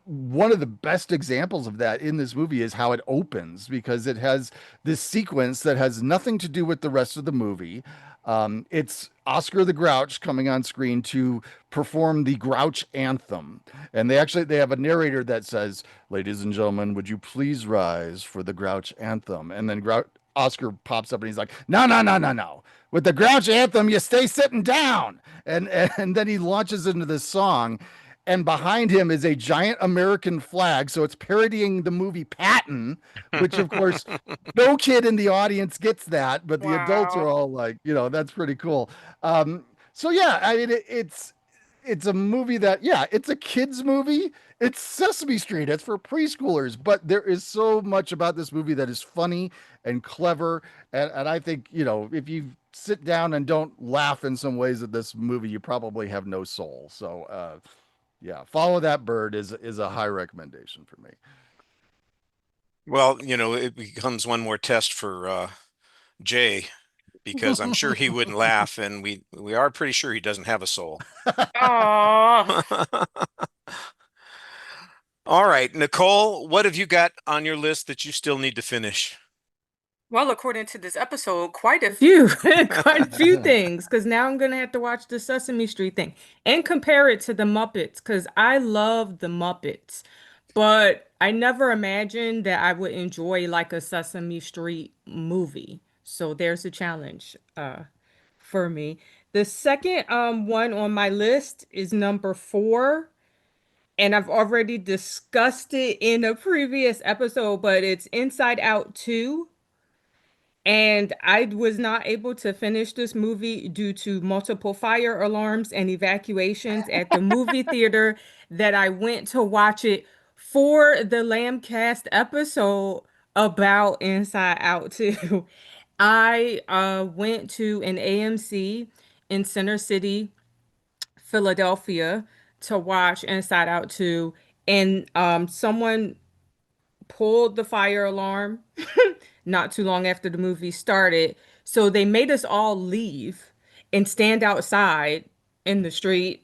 One of the best examples of that in this movie is how it opens, because it has this sequence that has nothing to do with the rest of the movie. It's Oscar the Grouch coming on screen to perform the Grouch anthem. And they have a narrator that says, "Ladies and gentlemen, would you please rise for the Grouch anthem?" And then Oscar pops up and he's like, "No, no, no, no, no. With the Grouch anthem, you stay sitting down." And then he launches into this song, and behind him is a giant American flag. So it's parodying the movie Patton, which of course no kid in the audience gets that, but the adults are Wow. all like, that's pretty cool. So yeah, I mean, it's a movie that, yeah, it's a kids movie. It's Sesame Street. It's for preschoolers, but there is so much about this movie that is funny and clever. And I think, if you sit down and don't laugh in some ways at this movie, you probably have no soul. So, yeah, Follow That Bird is a high recommendation for me. Well, it becomes one more test for Jay, because I'm sure he wouldn't laugh, and we are pretty sure he doesn't have a soul. Aw. All right, Nicole, what have you got on your list that you still need to finish? Well, according to this episode, quite a few, quite a few things, because now I'm gonna have to watch the Sesame Street thing and compare it to the Muppets, because I love the Muppets, but I never imagined that I would enjoy like a Sesame Street movie. So there's a challenge for me. The second one on my list is number 4, and I've already discussed it in a previous episode, but it's Inside Out 2. And I was not able to finish this movie due to multiple fire alarms and evacuations at the movie theater that I went to watch it for the LAMBcast episode about Inside Out 2. I went to an AMC in Center City, Philadelphia, to watch Inside Out 2, and someone pulled the fire alarm not too long after the movie started. So they made us all leave and stand outside in the street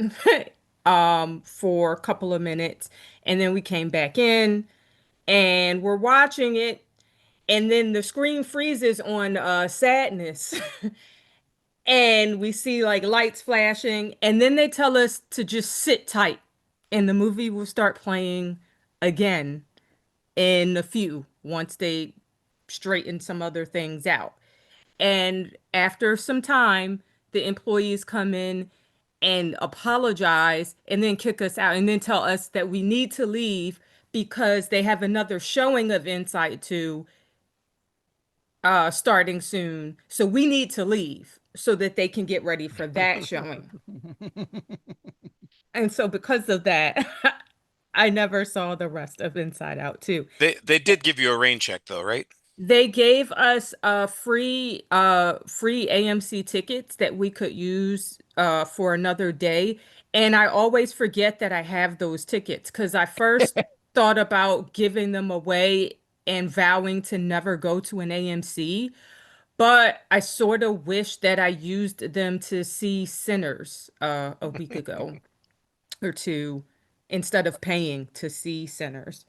for a couple of minutes. And then we came back in and we're watching it. And then the screen freezes on sadness. And we see like lights flashing. And then they tell us to just sit tight. And the movie will start playing again in a few once they straighten some other things out. And after some time, the employees come in and apologize and then kick us out and then tell us that we need to leave because they have another showing of Insight 2 starting soon. So we need to leave so that they can get ready for that showing. And so because of that, I never saw the rest of Inside Out 2. They did give you a rain check though, right? They gave us free AMC tickets that we could use for another day. And I always forget that I have those tickets because I first thought about giving them away and vowing to never go to an AMC, but I sort of wish that I used them to see Sinners a week ago or two instead of paying to see Sinners.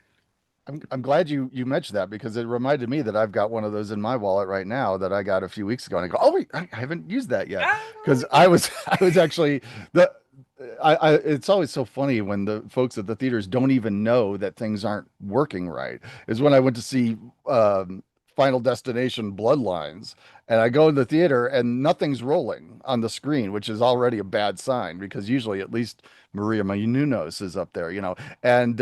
I'm glad you mentioned that because it reminded me that I've got one of those in my wallet right now that I got a few weeks ago, and I go, oh wait, I haven't used that yet because Oh, I was I was actually the I it's always so funny when the folks at the theaters don't even know that things aren't working right. Is when I went to see Final Destination Bloodlines, and I go in the theater and nothing's rolling on the screen, which is already a bad sign because usually at least Maria Menounos is up there, and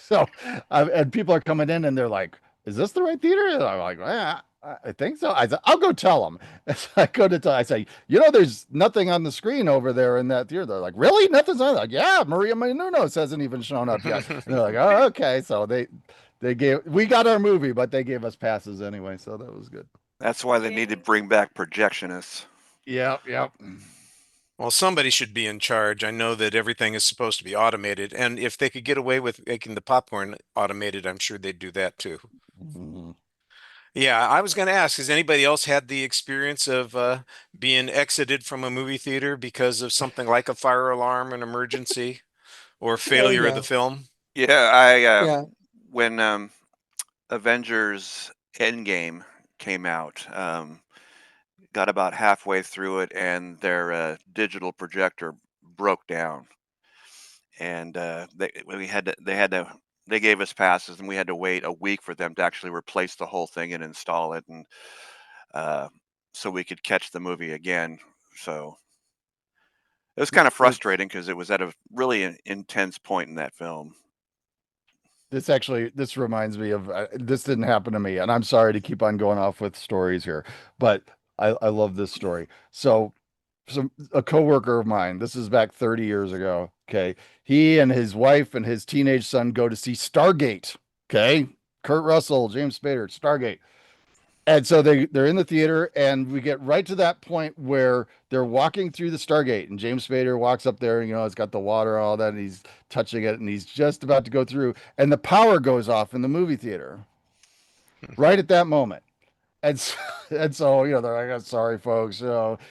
so and people are coming in and they're like, "Is this the right theater?" And I'm like, "Yeah, I think so." I said, "I'll go tell them." And so I go to tell. I say, "There's nothing on the screen over there in that theater." They're like, "Really? Nothing's on?" Like, "Yeah, Maria Menounos hasn't even shown up yet." And they're like, "Oh, okay." So we got our movie, but they gave us passes anyway, so that was good. That's why they need to bring back projectionists. Yep. Well, somebody should be in charge. I know that everything is supposed to be automated, and if they could get away with making the popcorn automated, I'm sure they'd do that too. Mhm. Yeah, I was going to ask, has anybody else had the experience of being exited from a movie theater because of something like a fire alarm, an emergency, or Oh failure of yeah, the film? Yeah, I yeah. when Avengers Endgame came out, got about halfway through it, and their digital projector broke down, and they gave us passes, and we had to wait a week for them to actually replace the whole thing and install it, and uh, so we could catch the movie again. So it was kind of It's frustrating because it was at a really intense point in that film. this reminds me of this didn't happen to me, and I'm sorry to keep on going off with stories here, but I love this story. So a coworker of mine, this is back 30 years ago. Okay. He and his wife and his teenage son go to see Stargate. Okay. Kurt Russell, James Spader, Stargate. And so they're in the theater, and we get right to that point where they're walking through the Stargate, and James Spader walks up there, and it's got the water, all that, and he's touching it, and he's just about to go through, and the power goes off in the movie theater right at that moment. And so, they're like, "Oh, sorry, folks.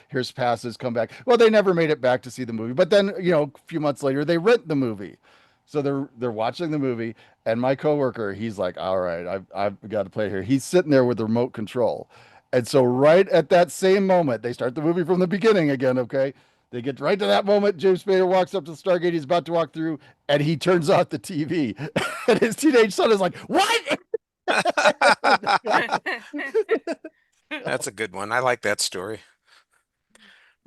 Here's passes. Come back." Well, they never made it back to see the movie. But then, a few months later, they rent the movie. So they're watching the movie, and my coworker, he's like, "All right, I've got to play here." He's sitting there with the remote control, and so right at that same moment, they start the movie from the beginning again. Okay, they get right to that moment. James Spader walks up to the Stargate. He's about to walk through, and he turns off the TV, and his teenage son is like, "What?" That's a good one. I like that story.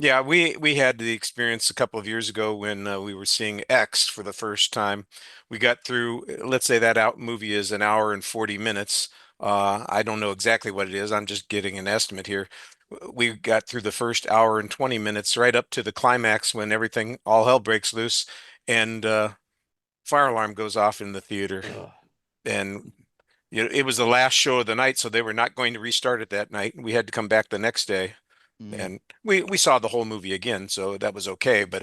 Yeah, we had the experience a couple of years ago when we were seeing X for the first time. We got through, let's say that out movie is an hour and 40 minutes. I don't know exactly what it is. I'm just getting an estimate here. We got through the first hour and 20 minutes right up to the climax when everything, all hell breaks loose, and fire alarm goes off in the theater. And it was the last show of the night, so they were not going to restart it that night. We had to come back the next day. Mm. And we saw the whole movie again, so that was okay. But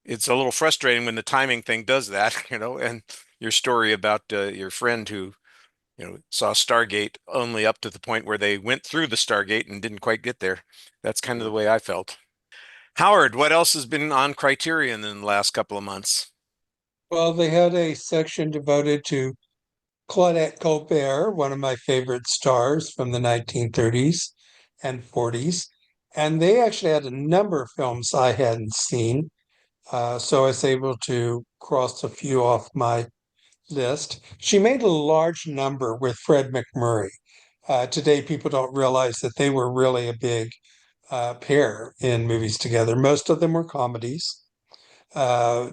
it's a little frustrating when the timing thing does that, and your story about your friend who, saw Stargate only up to the point where they went through the Stargate and didn't quite get there. That's kind of the way I felt. Howard, what else has been on Criterion in the last couple of months? Well, they had a section devoted to Claudette Colbert, one of my favorite stars from the 1930s and 40s. And they actually had a number of films I hadn't seen. So I was able to cross a few off my list. She made a large number with Fred MacMurray. Today, people don't realize that they were really a big pair in movies together. Most of them were comedies. Uh,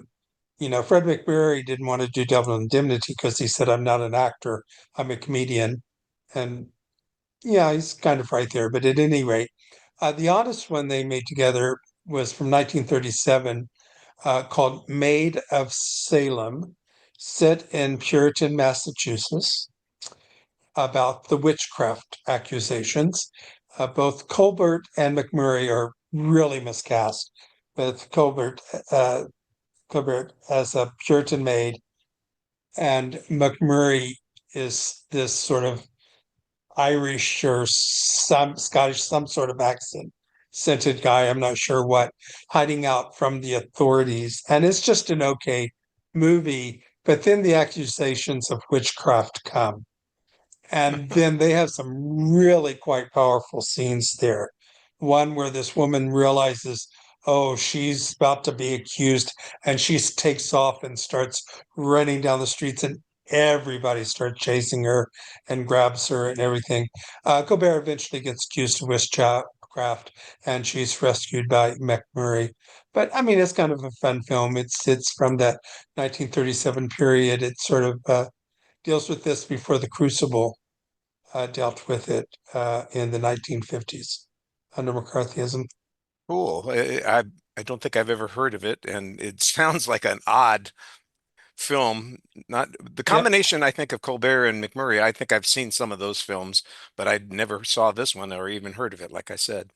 Fred MacMurray didn't want to do Double Indemnity because he said, "I'm not an actor, I'm a comedian." And yeah, he's kind of right there. But at any rate, the oddest one they made together was from 1937, called Maid of Salem, set in Puritan, Massachusetts, about the witchcraft accusations. Both Colbert and MacMurray are really miscast, with Colbert as a Puritan maid and McMurray is this sort of Irish or some Scottish, some sort of accent scented guy. I'm not sure what, hiding out from the authorities. And it's just an okay movie. But then the accusations of witchcraft come. And then they have some really quite powerful scenes there. One where this woman realizes, oh, she's about to be accused, and she takes off and starts running down the streets, and everybody starts chasing her and grabs her and everything. Colbert eventually gets accused of witchcraft, and she's rescued by McMurray. But I mean, it's kind of a fun film. It's from that 1937 period. It sort of deals with this before the Crucible dealt with it in the 1950s under McCarthyism. Cool. I don't think I've ever heard of it, and it sounds like an odd film. Not the Yep, combination, I think, of Colbert and McMurray. I think I've seen some of those films, but I never saw this one or even heard of it, like I said.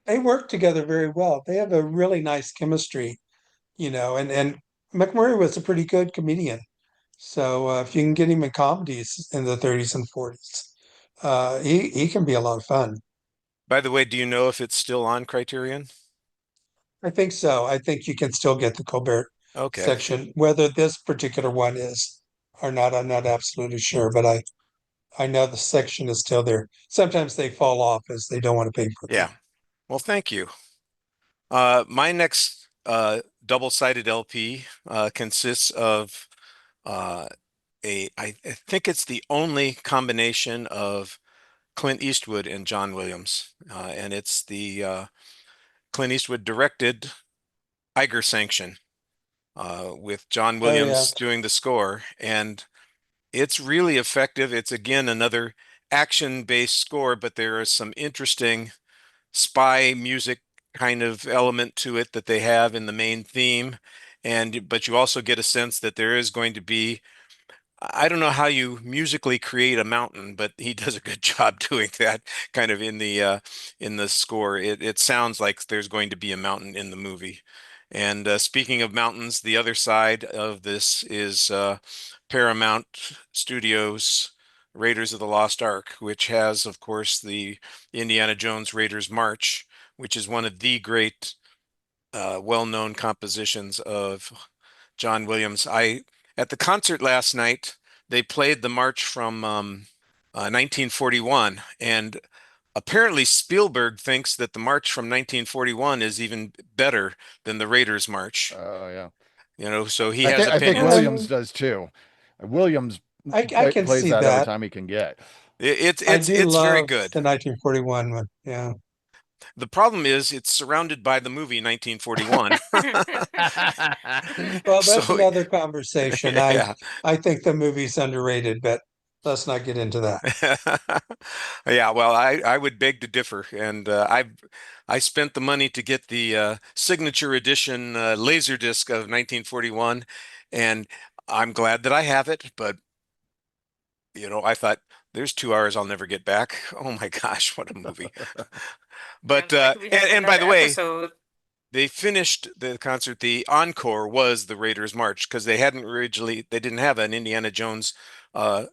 they work together very well. They have a really nice chemistry, and McMurray was a pretty good comedian. So if you can get him in comedies in the 30s and 40s, he can be a lot of fun. By the way, do you know if it's still on Criterion? I think so. I think you can still get the Colbert Okay. section. Whether this particular one is or not, I'm not absolutely sure, but I know the section is still there. Sometimes they fall off as they don't want to pay for them. Yeah. Well, thank you. My next double-sided LP consists of uh, I think it's the only combination of Clint Eastwood and John Williams, and it's the Clint Eastwood directed Iger Sanction with John Oh yeah. Williams doing the score, and it's really effective. It's again another action-based score, but there is some interesting spy music kind of element to it that they have in the main theme. And but you also get a sense that there is going to be, I don't know how you musically create a mountain, but he does a good job doing that kind of in the score. It sounds like there's going to be a mountain in the movie. And speaking of mountains, the other side of this is Paramount Studios' Raiders of the Lost Ark, which has, of course, the Indiana Jones Raiders March, which is one of the great well-known compositions of John Williams. I At the concert last night, they played the march from 1941, and apparently Spielberg thinks that the march from 1941 is even better than the Raiders March. Oh yeah. So he I has think I think opinions. Williams does too. Williams I can plays see that every that. time he can get. It's I it's do it's very love good. the 1941 one. Yeah. The problem is it's surrounded by the movie 1941. Well, that's So another conversation. yeah. I think the movie's underrated, but let's not get into that. Yeah, well, I would beg to differ, and I spent the money to get the signature edition Laserdisc of 1941, and I'm glad that I have it. But I thought there's 2 hours I'll never get back. Oh my gosh, what a movie! But Sounds like we have and by another the way, episode. they finished the concert. The encore was the Raiders March because they didn't have an Indiana Jones uh,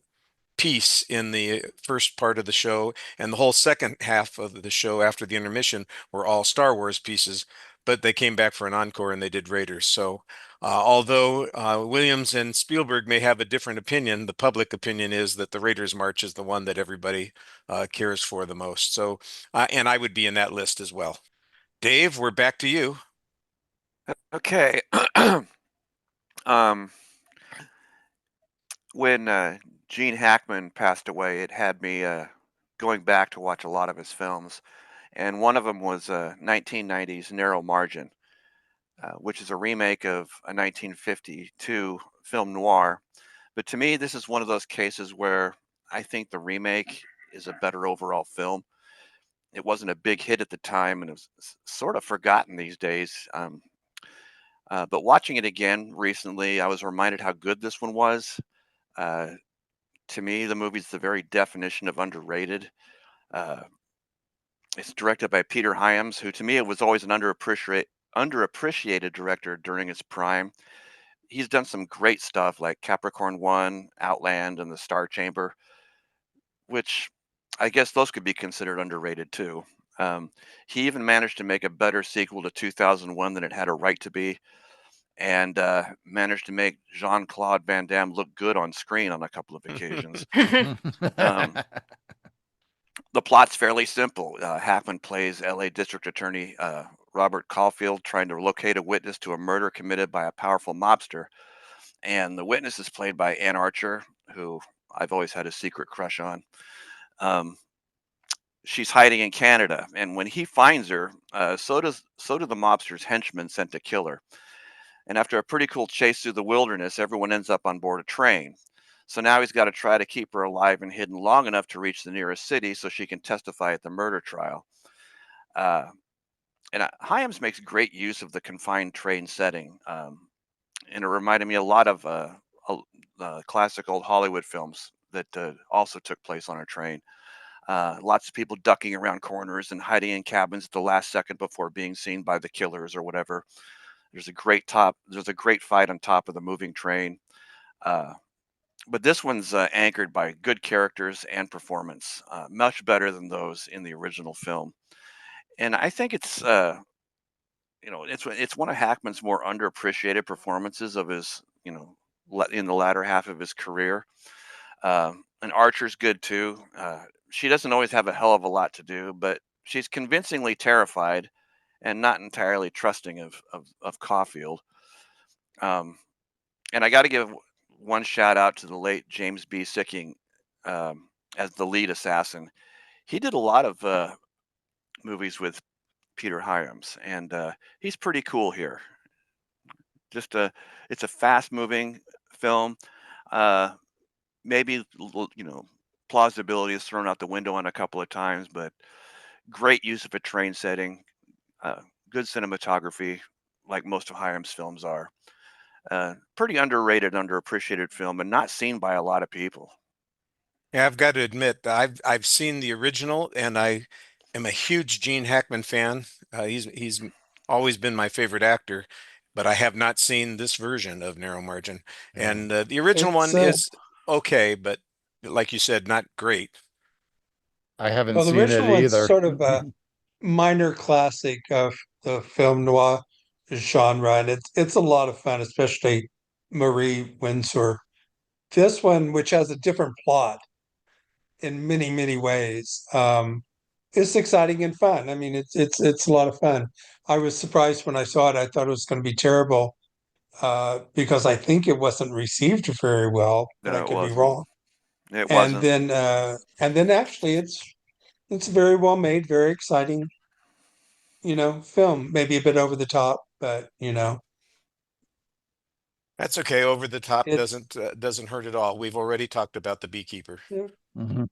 piece in the first part of the show, and the whole second half of the show after the intermission were all Star Wars pieces. But they came back for an encore and they did Raiders. So, although Williams and Spielberg may have a different opinion, the public opinion is that the Raiders March is the one that everybody cares for the most. So, and I would be in that list as well. Dave, we're back to you. Okay. um, when Gene Hackman passed away, it had me going back to watch a lot of his films, and one of them was 1990's Narrow Margin, which is a remake of a 1952 film noir. But to me, this is one of those cases where I think the remake is a better overall film. It wasn't a big hit at the time, and it was sort of forgotten these days. But watching it again recently, I was reminded how good this one was. Uh, to me, the movie's the very definition of underrated. Uh, it's directed by Peter Hyams, who to me it was always an underappreciated director during his prime. he's done some great stuff like Capricorn 1, Outland, and The Star Chamber, which I guess those could be considered underrated too. Um, he even managed to make a better sequel to 2001 than it had a right to be, and managed to make Jean-Claude Van Damme look good on screen on a couple of occasions. Um, the plot's fairly simple. Hackman plays LA District Attorney Robert Caulfield trying to locate a witness to a murder committed by a powerful mobster. And the witness is played by Ann Archer, who I've always had a secret crush on. Um, she's hiding in Canada, and when he finds her, so do the mobster's henchmen sent to kill her. And after a pretty cool chase through the wilderness, everyone ends up on board a train. So now he's got to try to keep her alive and hidden long enough to reach the nearest city so she can testify at the murder trial. Uh, and Hyams makes great use of the confined train setting, and it reminded me a lot of classic old Hollywood films that also took place on a train. Lots of people ducking around corners and hiding in cabins at the last second before being seen by the killers or whatever. There's a great fight on top of the moving train. Uh, but this one's anchored by good characters and performance, much better than those in the original film. And I think it's one of Hackman's more underappreciated performances of his, in the latter half of his career. And Archer's good too. She doesn't always have a hell of a lot to do, but she's convincingly terrified and not entirely trusting of Caulfield. And I got to give one shout out to the late James B. Sicking as the lead assassin. He did a lot of movies with Peter Hyams, and he's pretty cool here. It's a fast-moving film. Maybe plausibility is thrown out the window on a couple of times, but great use of a train setting, good cinematography, like most of Hyams' films are. Pretty underrated, underappreciated film, and not seen by a lot of people. Yeah, I've got to admit, I've seen the original, and I am a huge Gene Hackman fan. He's always been my favorite actor, but I have not seen this version of Narrow Margin. And the original It's one is okay, but like you said, not great. I haven't well, the seen it original one's either. sort of a minor classic of the film noir genre, and it's a lot of fun, especially Marie Windsor. This one, which has a different plot in many, many ways, it's exciting and fun. I mean, it's a lot of fun. I was surprised when I saw it. I thought it was going to be terrible because I think it wasn't received very well, but I No, it could be wasn't. wrong. It And wasn't. then actually, it's very well made, very exciting, film. Maybe a bit over the top, but That's okay. Over the top it's doesn't hurt at all. We've already talked about The Beekeeper. yeah, Mhm.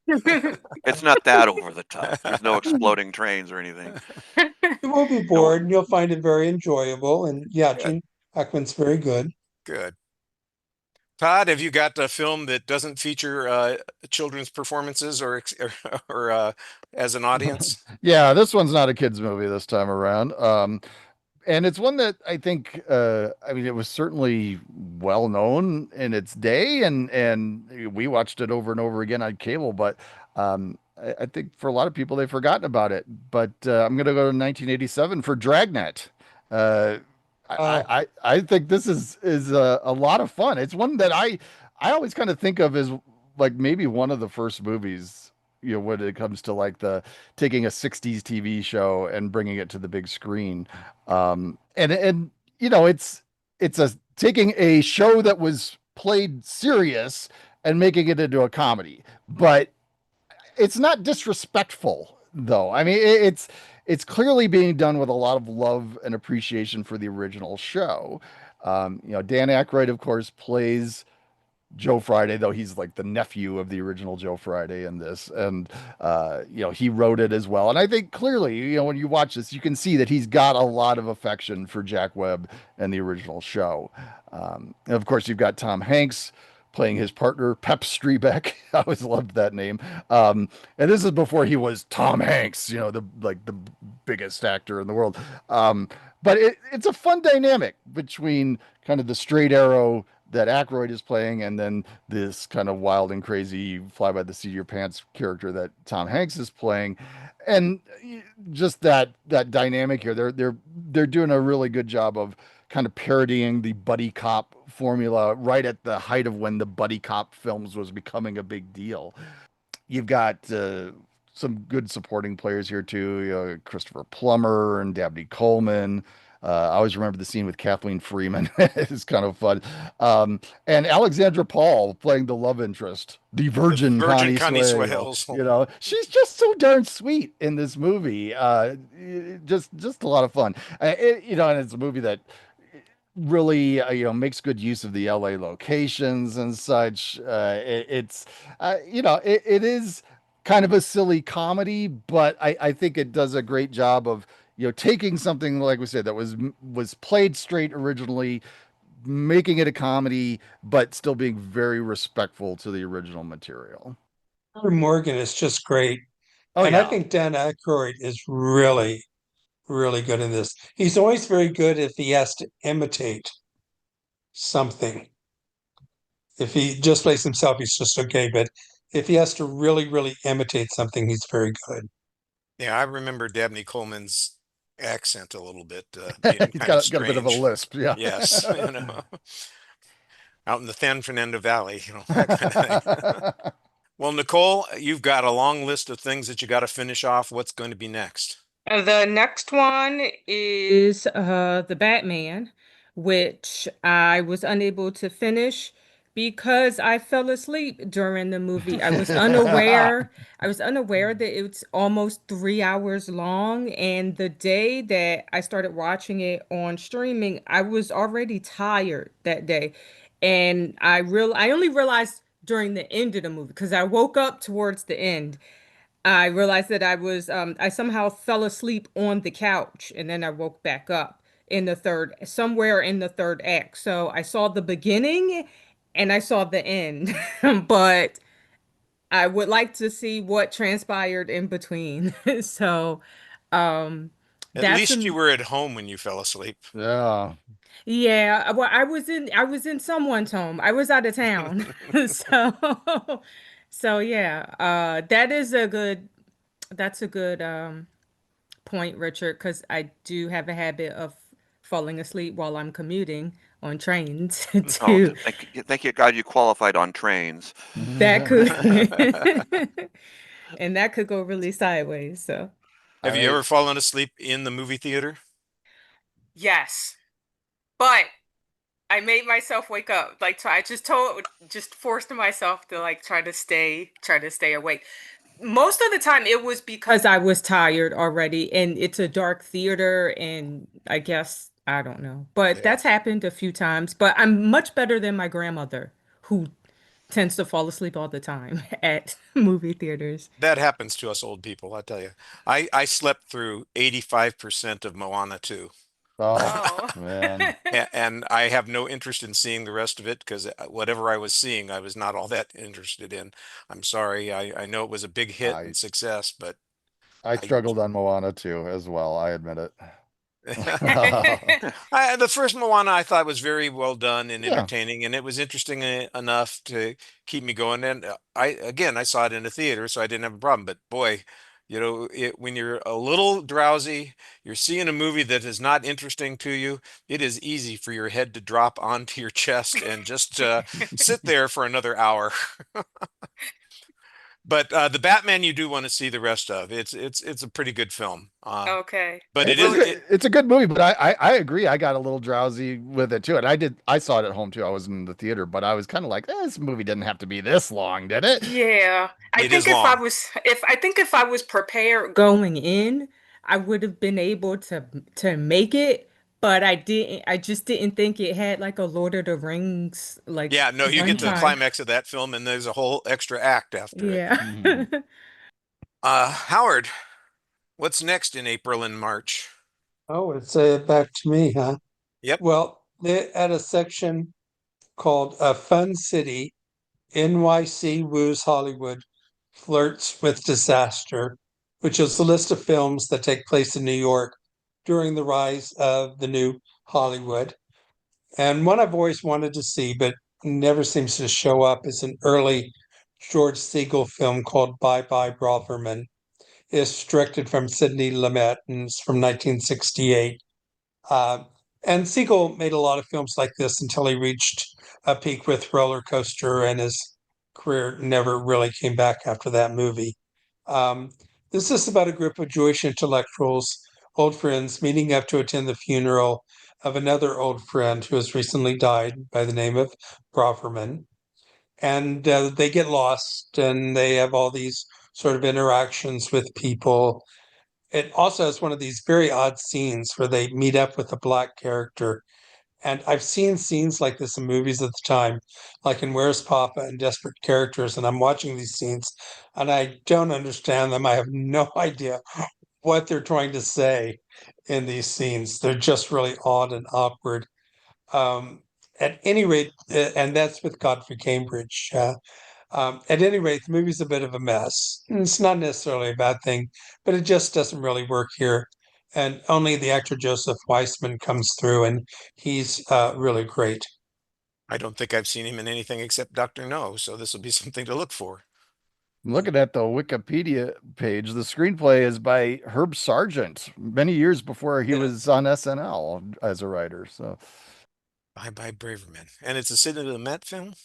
It's not that over the top. There's no exploding trains or anything. you won't be No, bored, and you'll find it very enjoyable. And yeah, Good, Gene Hackman's very good. good. Todd, have you got a film that doesn't feature children's performances or as an audience? Yeah, this one's not a kids movie this time around. And it's one that I think, I mean, it was certainly well known in its day, and we watched it over and over again on cable. But I think for a lot of people, they've forgotten about it. But I'm going to go to 1987 for Dragnet. Uh, Oh, I think this is a lot of fun. It's one that I always kind of think of as like maybe one of the first movies, when it comes to like the taking a 60s TV show and bringing it to the big screen. And it's a taking a show that was played serious and making it into a comedy. But it's not disrespectful though. I mean, it's clearly being done with a lot of love and appreciation for the original show. Dan Aykroyd, of course, plays Joe Friday, though he's like the nephew of the original Joe Friday in this, and he wrote it as well. And I think clearly, when you watch this, you can see that he's got a lot of affection for Jack Webb and the original show. And of course, you've got Tom Hanks playing his partner Pep Strebeck. I always loved that name. And this is before he was Tom Hanks, the biggest actor in the world. but it's a fun dynamic between kind of the straight arrow that Aykroyd is playing, and then this kind of wild and crazy fly by the seat of your pants character that Tom Hanks is playing, and just that dynamic here. They're doing a really good job of kind of parodying the buddy cop formula right at the height of when the buddy cop films was becoming a big deal. You've got some good supporting players here too. You know, Christopher Plummer and Dabney Coleman. I always remember the scene with Kathleen Freeman. It's kind of fun. And Alexandra Paul playing the love interest, the Virgin Connie Swales. You know, she's just so darn sweet in this movie. Just a lot of fun. You know, and it's a movie that really makes good use of the LA locations and such. It is kind of a silly comedy, but I think it does a great job of taking something like we said that was played straight originally, making it a comedy, but still being very respectful to the original material. Morgan is just great. Oh, and yeah. I think Dan Aykroyd is really, really good in this. He's always very good if he has to imitate something. If he just plays himself, he's just okay. But if he has to really, really imitate something, he's very good. Yeah, I remember Dabney Coleman's accent a little bit being He's kind of got a bit of a strange. lisp. Yeah. Yes, out in the San Fernando Valley, that kind of thing. Well, Nicole, you've got a long list of things that you got to finish off. What's going to be next? The next one is the Batman, which I was unable to finish because I fell asleep during the movie. I was unaware. I was unaware that it's almost 3 hours long, and the day that I started watching it on streaming, I was already tired that day, and I only realized during the end of the movie because I woke up towards the end. I realized that I somehow fell asleep on the couch and then I woke back up somewhere in the third act. So I saw the beginning and I saw the end, but I would like to see what transpired in between. So, um, At that's least you a, were at home when you fell asleep. Yeah. yeah, well, I was in someone's home. I was out of town. So, so yeah, that's a good point, Richard, because I do have a habit of falling asleep while I'm commuting on trains Oh, too. thank you, God, you qualified on trains. That could and that could go really sideways. So, Have you I ever fallen asleep in the movie theater? yes, but I made myself wake up. Like, so I just forced myself to like try to stay awake. Most of the time it was because I was tired already and it's a dark theater and I guess I don't know. But Yeah. that's happened a few times, but I'm much better than my grandmother who tends to fall asleep all the time at movie theaters. That happens to us old people, I tell you. I slept through 85% of Moana 2. Oh, Oh. man. And I have no interest in seeing the rest of it because whatever I was seeing, I was not all that interested in. I'm sorry. I know it was a big hit I and success, but I I struggled on Moana too, as well. I admit it. the first Moana I thought was very well done and Yeah. entertaining, and it was interesting enough to keep me going. And I saw it in a theater, so I didn't have a problem. But boy, when you're a little drowsy, you're seeing a movie that is not interesting to you, it is easy for your head to drop onto your chest and just sit there for another hour. But the Batman, you do want to see the rest of. It's a pretty good film. Okay. But it It's a is. good, it's a good movie, but I agree. I got a little drowsy with it too. And I saw it at home too. I was in the theater, but I was kind of like, this movie didn't have to be this long, did it? Yeah. I It think is if I long. was if I think if I was prepared going in, I would have been able to make it, but I didn't. I just didn't think it had like a Lord of the Rings like Yeah, no, you get to the runtime. climax of that film and there's a whole extra act after it. Yeah. Mhm. Howard, what's next in April and March? Oh, it's back to me, huh? Yep. Well, they had a section called Fun City, NYC woos Hollywood, flirts with disaster, which is a list of films that take place in New York during the rise of the new Hollywood. And one I've always wanted to see, but never seems to show up, is an early George Segal film called Bye Bye Braverman. It's directed from Sidney Lumet and it's from 1968. Uh, and Siegel made a lot of films like this until he reached a peak with Roller Coaster, and his career never really came back after that movie. Um, this is about a group of Jewish intellectuals, old friends, meeting up to attend the funeral of another old friend who has recently died by the name of Braverman. And they get lost and they have all these sort of interactions with people. It also has one of these very odd scenes where they meet up with a black character. And I've seen scenes like this in movies at the time, like in Where's Papa and Desperate Characters. And I'm watching these scenes and I don't understand them. I have no idea what they're trying to say in these scenes. They're just really odd and awkward. Um, at any rate, and that's with Godfrey Cambridge. At any rate, the movie's a bit of a mess. It's not necessarily a bad thing, but it just doesn't really work here. And only the actor Joseph Weissman comes through, and he's really great. I don't think I've seen him in anything except Dr. No, so this will be something to look for. Looking at the Wikipedia page, the screenplay is by Herb Sargent, many years before he Yeah. was on SNL as a writer. So, Bye Bye Braverman. And it's a Sidney Lumet film,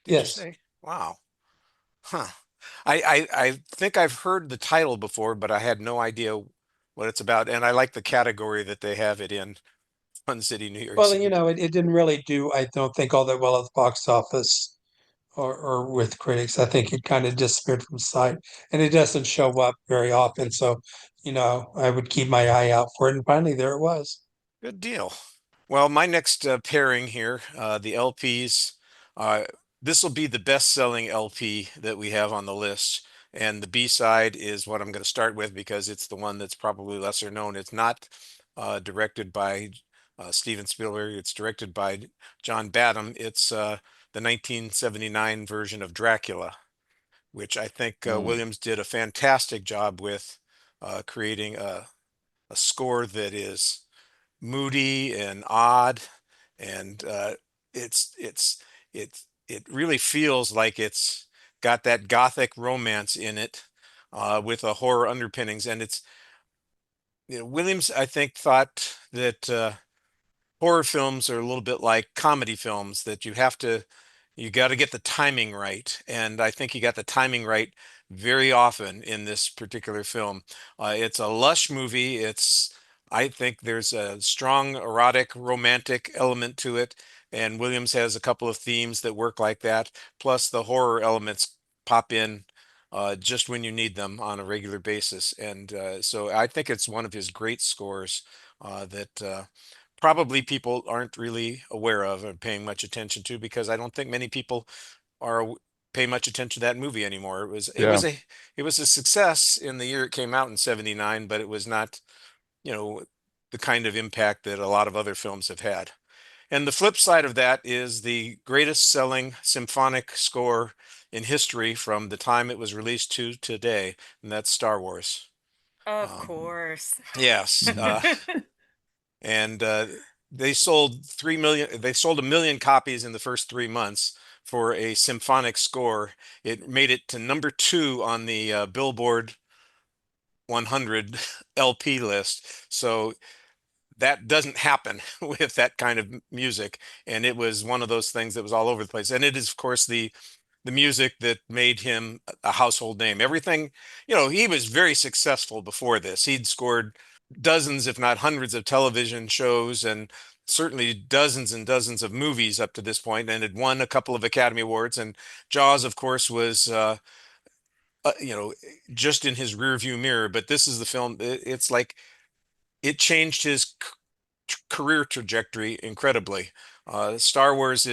did you Yes. say? Wow. Huh. I think I've heard the title before, but I had no idea what it's about. And I like the category that they have it in, Fun City, New York Well, City. it didn't really do, I don't think, all that well at the box office or with critics. I think it kind of disappeared from sight, and it doesn't show up very often. So, I would keep my eye out for it. And finally, there it was. Good deal. Well, my next pairing here, the LPs, uh, this will be the best-selling LP that we have on the list. And the B-side is what I'm going to start with because it's the one that's probably lesser known. It's not directed by Steven Spielberg. It's directed by John Badham. It's the 1979 version of Dracula, which I think Williams did a fantastic job with creating a score that is moody and odd, and it really feels like it's got that gothic romance in it with a horror underpinnings. And it's Williams, I think, thought that horror films are a little bit like comedy films, that you got to get the timing right. And I think he got the timing right very often in this particular film. It's a lush movie. I think there's a strong erotic, romantic element to it. And Williams has a couple of themes that work like that. Plus, the horror elements pop in just when you need them on a regular basis. And so I think it's one of his great scores that probably people aren't really aware of or paying much attention to, because I don't think many people are pay much attention to that movie anymore. yeah. It was a success in the year it came out in 79, but it was not, you know, the kind of impact that a lot of other films have had. And the flip side of that is the greatest selling symphonic score in history from the time it was released to today, and that's Star Wars. Of Um, course. yes. And they sold 3 million. They sold 1 million copies in the first 3 months for a symphonic score. It made it to number 2 on the Billboard 100 LP list. So that doesn't happen with that kind of music. And it was one of those things that was all over the place. And it is, of course, the music that made him a household name. Everything, he was very successful before this. He'd scored dozens, if not hundreds, of television shows and certainly dozens and dozens of movies up to this point, and had won a couple of Academy Awards. And Jaws, of course, was just in his rearview mirror. But this is the film. It's like it changed his career trajectory incredibly. Star Wars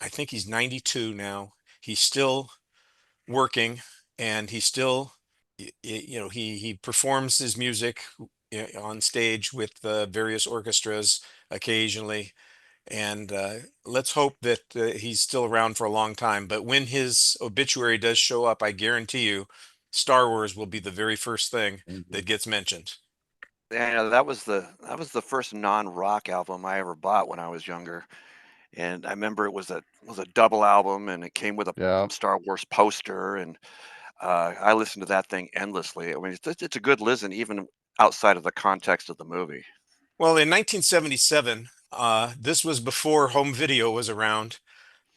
I think he's 92 now. He's still working, and he's still, he performs his music on stage with various orchestras occasionally. And let's hope that he's still around for a long time. But when his obituary does show up, I guarantee you Star Wars will be the very first thing Mhm. that gets mentioned. Yeah, that was the first non-rock album I ever bought when I was younger, and I remember it was a double album, and it came with a Yeah. Star Wars poster, and I listened to that thing endlessly. I mean, it's a good listen, even outside of the context of the movie. Well, in 1977, this was before home video was around.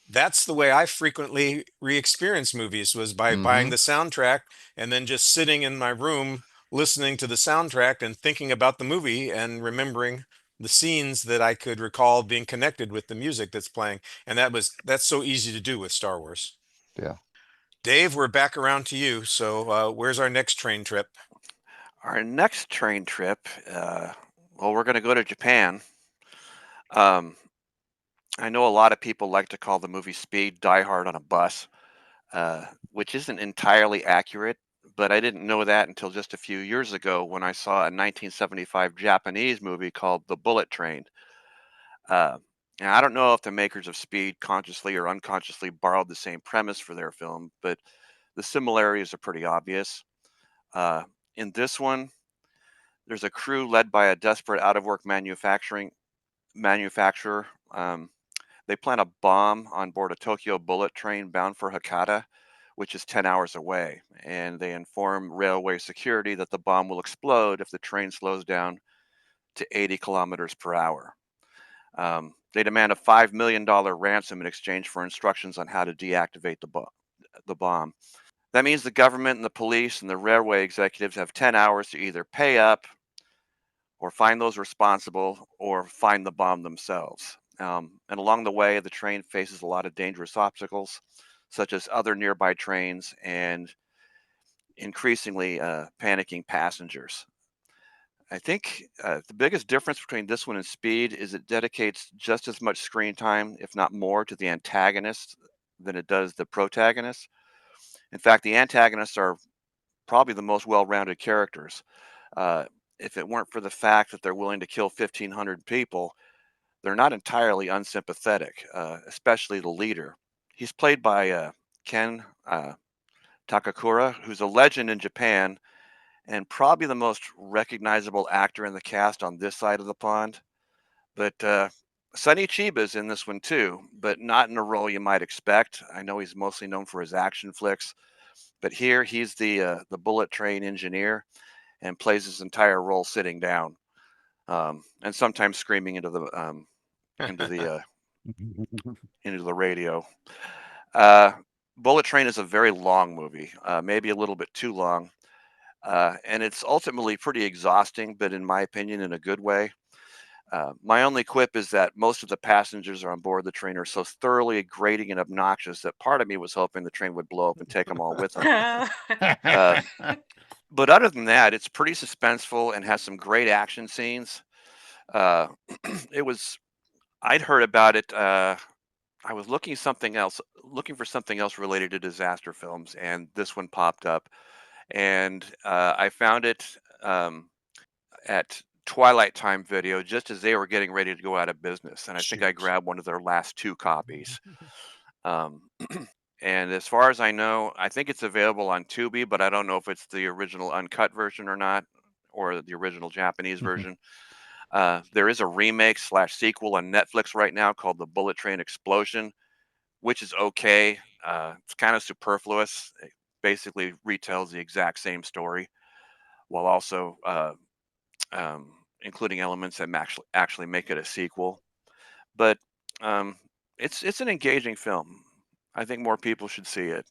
That's the way I frequently re-experience movies, was by buying Mhm. the soundtrack and then just sitting in my room listening to the soundtrack and thinking about the movie and remembering the scenes that I could recall being connected with the music that's playing. And that's so easy to do with Star Wars. Yeah. Dave, we're back around to you. So, where's our next train trip? Our next train trip, well, we're going to go to Japan. Um, I know a lot of people like to call the movie Speed Die Hard on a bus, which isn't entirely accurate, but I didn't know that until just a few years ago when I saw a 1975 Japanese movie called The Bullet Train. Uh, and I don't know if the makers of Speed consciously or unconsciously borrowed the same premise for their film, but the similarities are pretty obvious. Uh, in this one, there's a crew led by a desperate out-of-work manufacturer. They plant a bomb on board a Tokyo bullet train bound for Hakata, which is 10 hours away, and they inform railway security that the bomb will explode if the train slows down to 80 kilometers per hour. They demand a $5 million ransom in exchange for instructions on how to deactivate the bomb. That means the government and the police and the railway executives have 10 hours to either pay up or find those responsible or find the bomb themselves. And along the way, the train faces a lot of dangerous obstacles, such as other nearby trains and increasingly panicking passengers. I think the biggest difference between this one and Speed is it dedicates just as much screen time, if not more, to the antagonist than it does the protagonist. In fact, the antagonists are probably the most well-rounded characters. Uh, if it weren't for the fact that they're willing to kill 1,500 people, they're not entirely unsympathetic, especially the leader. He's played by Ken Takakura, who's a legend in Japan and probably the most recognizable actor in the cast on this side of the pond. But Sonny Chiba's in this one too, but not in a role you might expect. I know he's mostly known for his action flicks, but here he's the bullet train engineer and plays his entire role sitting down, and sometimes screaming into the into the radio. Uh, Bullet Train is a very long movie, maybe a little bit too long, and it's ultimately pretty exhausting, but in my opinion, in a good way. My only quip is that most of the passengers on board the train are so thoroughly grating and obnoxious that part of me was hoping the train would blow up and take them all with them. Uh, but other than that, it's pretty suspenseful and has some great action scenes. Uh, it was I'd heard about it. I was looking for something else related to disaster films, and this one popped up, and I found it at Twilight Time Video just as they were getting ready to go out of business, and I think I Shoot. grabbed one of their last two copies. Um, and as far as I know, I think it's available on Tubi, but I don't know if it's the original uncut version or not, or the original Japanese version. There is a remake slash sequel on Netflix right now called The Bullet Train Explosion, which is okay. It's kind of superfluous. It basically retells the exact same story while also including elements that actually make it a sequel. But um, it's an engaging film. I think more people should see it.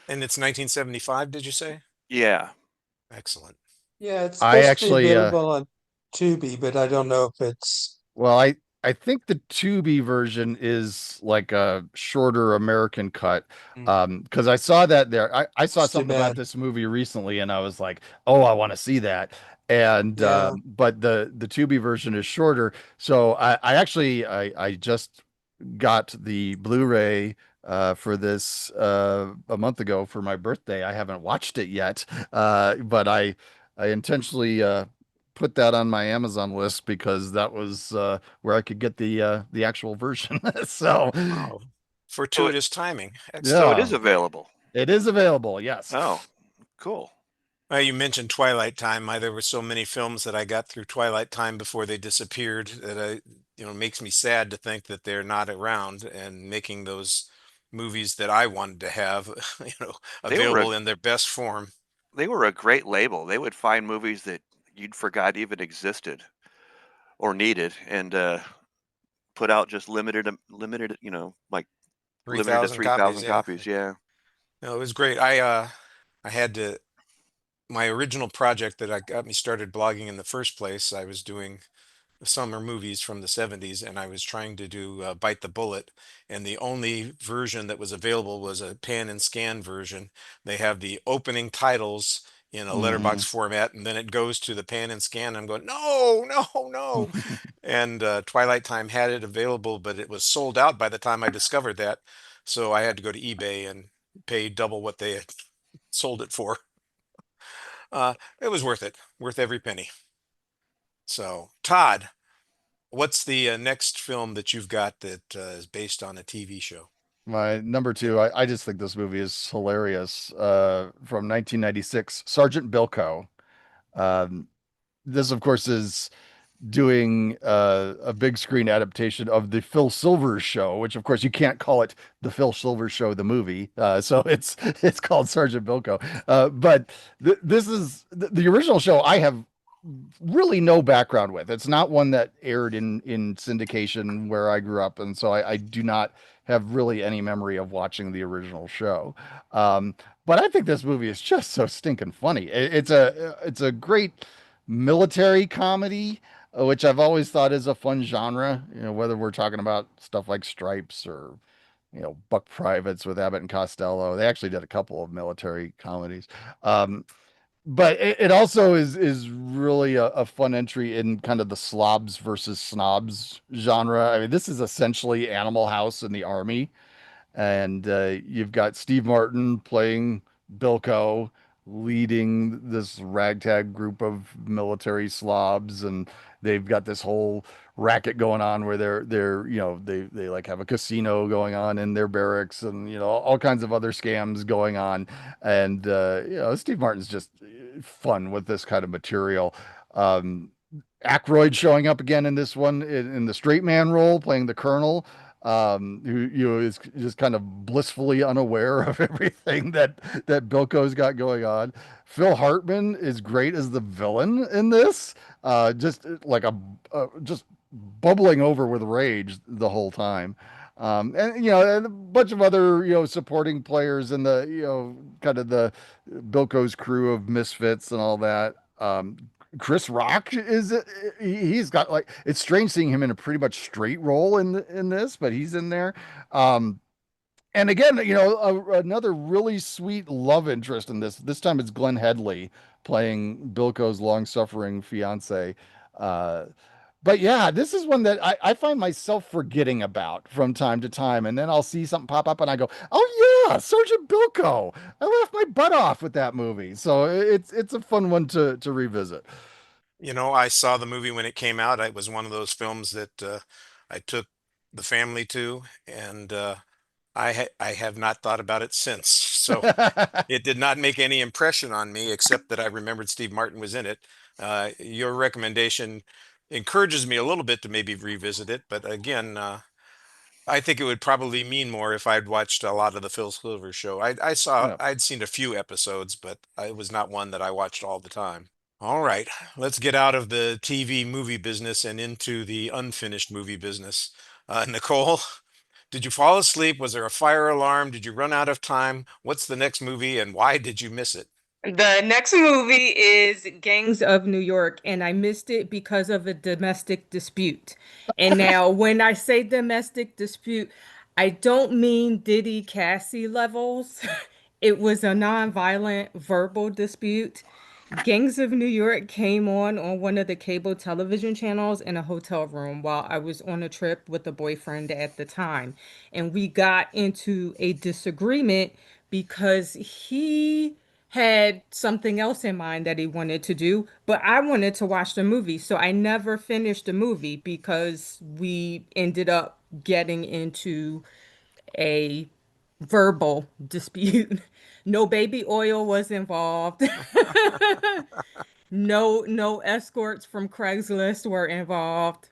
And it's 1975, did you say? Yeah. Excellent. Yeah, it's I supposed to be actually available on Tubi, but I don't know if it's well, I think the Tubi version is like a shorter American cut. Because I saw that there. I saw it's too something about bad. this movie recently and I was like, oh, I want to see that. And Yeah. but the Tubi version is shorter. So I just got the Blu-ray for this a month ago for my birthday. I haven't watched it yet, but I intentionally put that on my Amazon list because that was where I could get the actual version. So Oh, So it, fortuitous timing. so it Excellent. yeah, is available. it is available. Yes. Oh, Cool. You mentioned Twilight Time. There were so many films that I got through Twilight Time before they disappeared that makes me sad to think that they're not around and making those movies that I wanted to have, They were a available in their best form. they were a great label. They would find movies that you'd forgot even existed or needed, and put out just limited, like limited to 3,000 copies, 3,000 yeah. copies. Yeah. No, it was great. I had to my original project that I got me started blogging in the first place. I was doing summer movies from the 70s, and I was trying to do Bite the Bullet, and the only version that was available was a pan and scan version. They have the opening titles in a letterbox Mhm. format, and then it goes to the pan and scan. I'm going, no, no, no. And Twilight Time had it available, but it was sold out by the time I discovered that. So I had to go to eBay and pay double what they had sold it for. It was worth it, worth every penny. So, Todd, what's the next film that you've got that is based on a TV show? My number two, I just think this movie is hilarious. From 1996, Sergeant Bilko. Um, this, of course, is doing a big screen adaptation of the Phil Silvers Show, which, of course, you can't call it the Phil Silvers Show, the movie. So it's called Sergeant Bilko. But this is the original show. I have really no background with. It's not one that aired in syndication where I grew up, and so I do not have really any memory of watching the original show. Um, but I think this movie is just so stinking funny. It's a great military comedy, which I've always thought is a fun genre. Whether we're talking about stuff like Stripes or Buck Privates with Abbott and Costello. They actually did a couple of military comedies. But it also is really a fun entry in kind of the slobs versus snobs genre. I mean, this is essentially Animal House in the army, and you've got Steve Martin playing Bilko, leading this ragtag group of military slobs, and they've got this whole racket going on where they're they like have a casino going on in their barracks, and all kinds of other scams going on, and Steve Martin's just fun with this kind of material. Um, Aykroyd showing up again in this one in the straight man role, playing the colonel, who is just kind of blissfully unaware of everything that Bilko's got going on. Phil Hartman is great as the villain in this, just like just bubbling over with rage the whole time. And a bunch of other supporting players in the kind of the Bilko's crew of misfits and all that. Chris Rock he's got like it's strange seeing him in a pretty much straight role in this, but he's in there. Um, and again, another really sweet love interest in this. This time it's Glenn Headley playing Bilko's long-suffering fiance. Uh, but yeah, this is one that I find myself forgetting about from time to time. And then I'll see something pop up and I go, oh yeah, Sergeant Bilko. I laughed my butt off with that movie. So it's a fun one to revisit. I saw the movie when it came out. It was one of those films that I took the family to, and I have not thought about it since. So it did not make any impression on me, except that I remembered Steve Martin was in it. Your recommendation encourages me a little bit to maybe revisit it, but again, I think it would probably mean more if I'd watched a lot of the Phil Silvers Show. Yeah. I'd seen a few episodes, but it was not one that I watched all the time. All right, let's get out of the TV movie business and into the unfinished movie business. Nicole, did you fall asleep? Was there a fire alarm? Did you run out of time? What's the next movie and why did you miss it? The next movie is Gangs of New York, and I missed it because of a domestic dispute. And now, when I say domestic dispute, I don't mean Diddy Cassie levels. It was a non-violent verbal dispute. Gangs of New York came on one of the cable television channels in a hotel room while I was on a trip with a boyfriend at the time. And we got into a disagreement because he had something else in mind that he wanted to do, but I wanted to watch the movie. So I never finished the movie because we ended up getting into a verbal dispute. No baby oil was involved. No escorts from Craigslist were involved,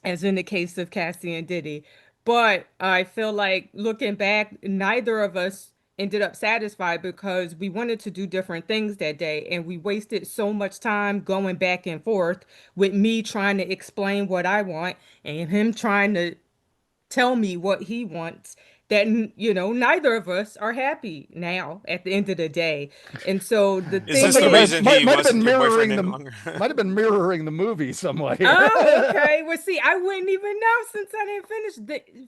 as in the case of Cassie and Diddy. But I feel like looking back, neither of us ended up satisfied because we wanted to do different things that day, and we wasted so much time going back and forth with me trying to explain what I want and him trying to tell me what he wants, that neither of us are happy now at the end of the day. And so the Is thing this the is, reason he Might have wasn't been your boyfriend mirroring any the longer? might have been mirroring the movie some way. oh, okay. Well, see, I wouldn't even know since I didn't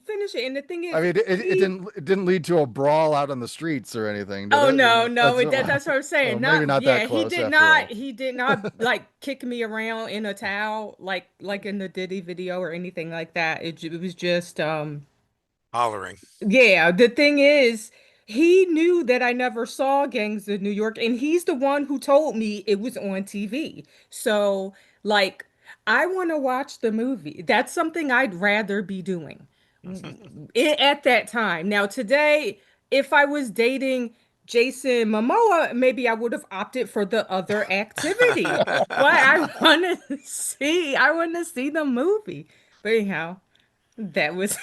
finish it. And the thing I is, mean, it didn't lead to a brawl out on the streets or anything, did oh it? no, no, That's, that's what I'm saying. well, maybe Not, not that yeah, close after all. he did not like kick me around in a towel like in the Diddy video or anything like that. It was just Hollering. yeah, the thing is, he knew that I never saw Gangs of New York, and he's the one who told me it was on TV. So, like, I want to watch the movie. That's something I'd rather be doing at that time. Now, today, if I was dating Jason Momoa, maybe I would have opted for the other activity. But I want to see the movie. But anyhow, that was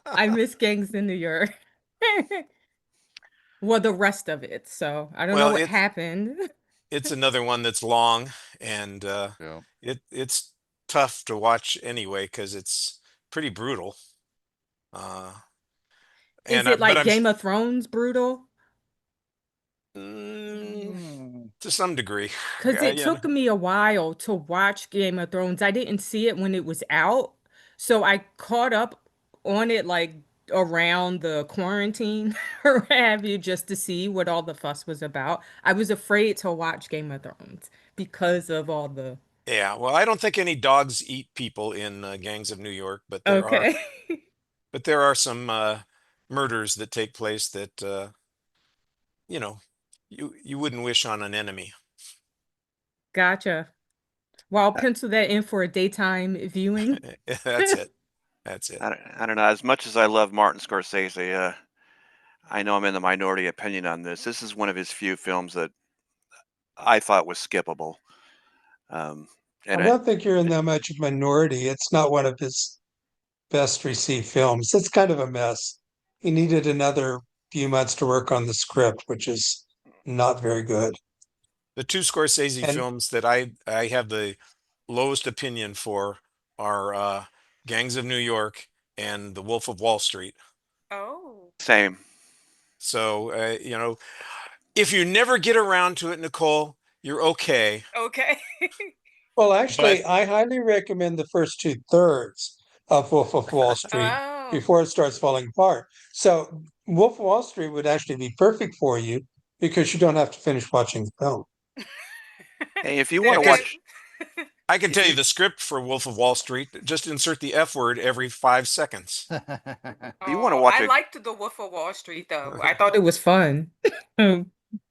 I miss Gangs in New York. Well, the rest of it. So I don't know Well, what happened. it's another one that's long, and Yeah. it's tough to watch anyway because it's pretty brutal. Uh, Is and it but like I'm Game of Thrones brutal? mm, Mm. to some degree, Because it yeah. took me a while to watch Game of Thrones. I didn't see it when it was out. So I caught up on it like around the quarantine or what have you, just to see what all the fuss was about. I was afraid to watch Game of Thrones because of all the. Yeah, well, I don't think any dogs eat people in Gangs of New York, Okay. but there are some murders that take place that you know you wouldn't wish on an enemy. Gotcha. Well, I'll pencil that in for a daytime viewing. That's it. That's it. I don't know. As much as I love Martin Scorsese, I know I'm in the minority opinion on this. This is one of his few films that I thought was skippable. Um, I and don't think you're in that much of a minority. It's not one of his best received films. It's kind of a mess. He needed another few months to work on the script, which is not very good. The two Scorsese And films that I have the lowest opinion for are Gangs of New York and The Wolf of Wall Street. Oh. same. So if you never get around to it, Nicole, you're okay. Okay. well, But actually, I highly recommend the first two thirds of Wolf of Wall Street Oh. before it starts falling apart. So Wolf of Wall Street would actually be perfect for you because you don't have to finish watching the film. Hey, if you There- want to Okay. watch, I can tell if you you the script for Wolf of Wall Street. Just insert the F word every 5 seconds. if you want to Oh, watch I a liked The Wolf of Wall Street though. I thought it was fun. if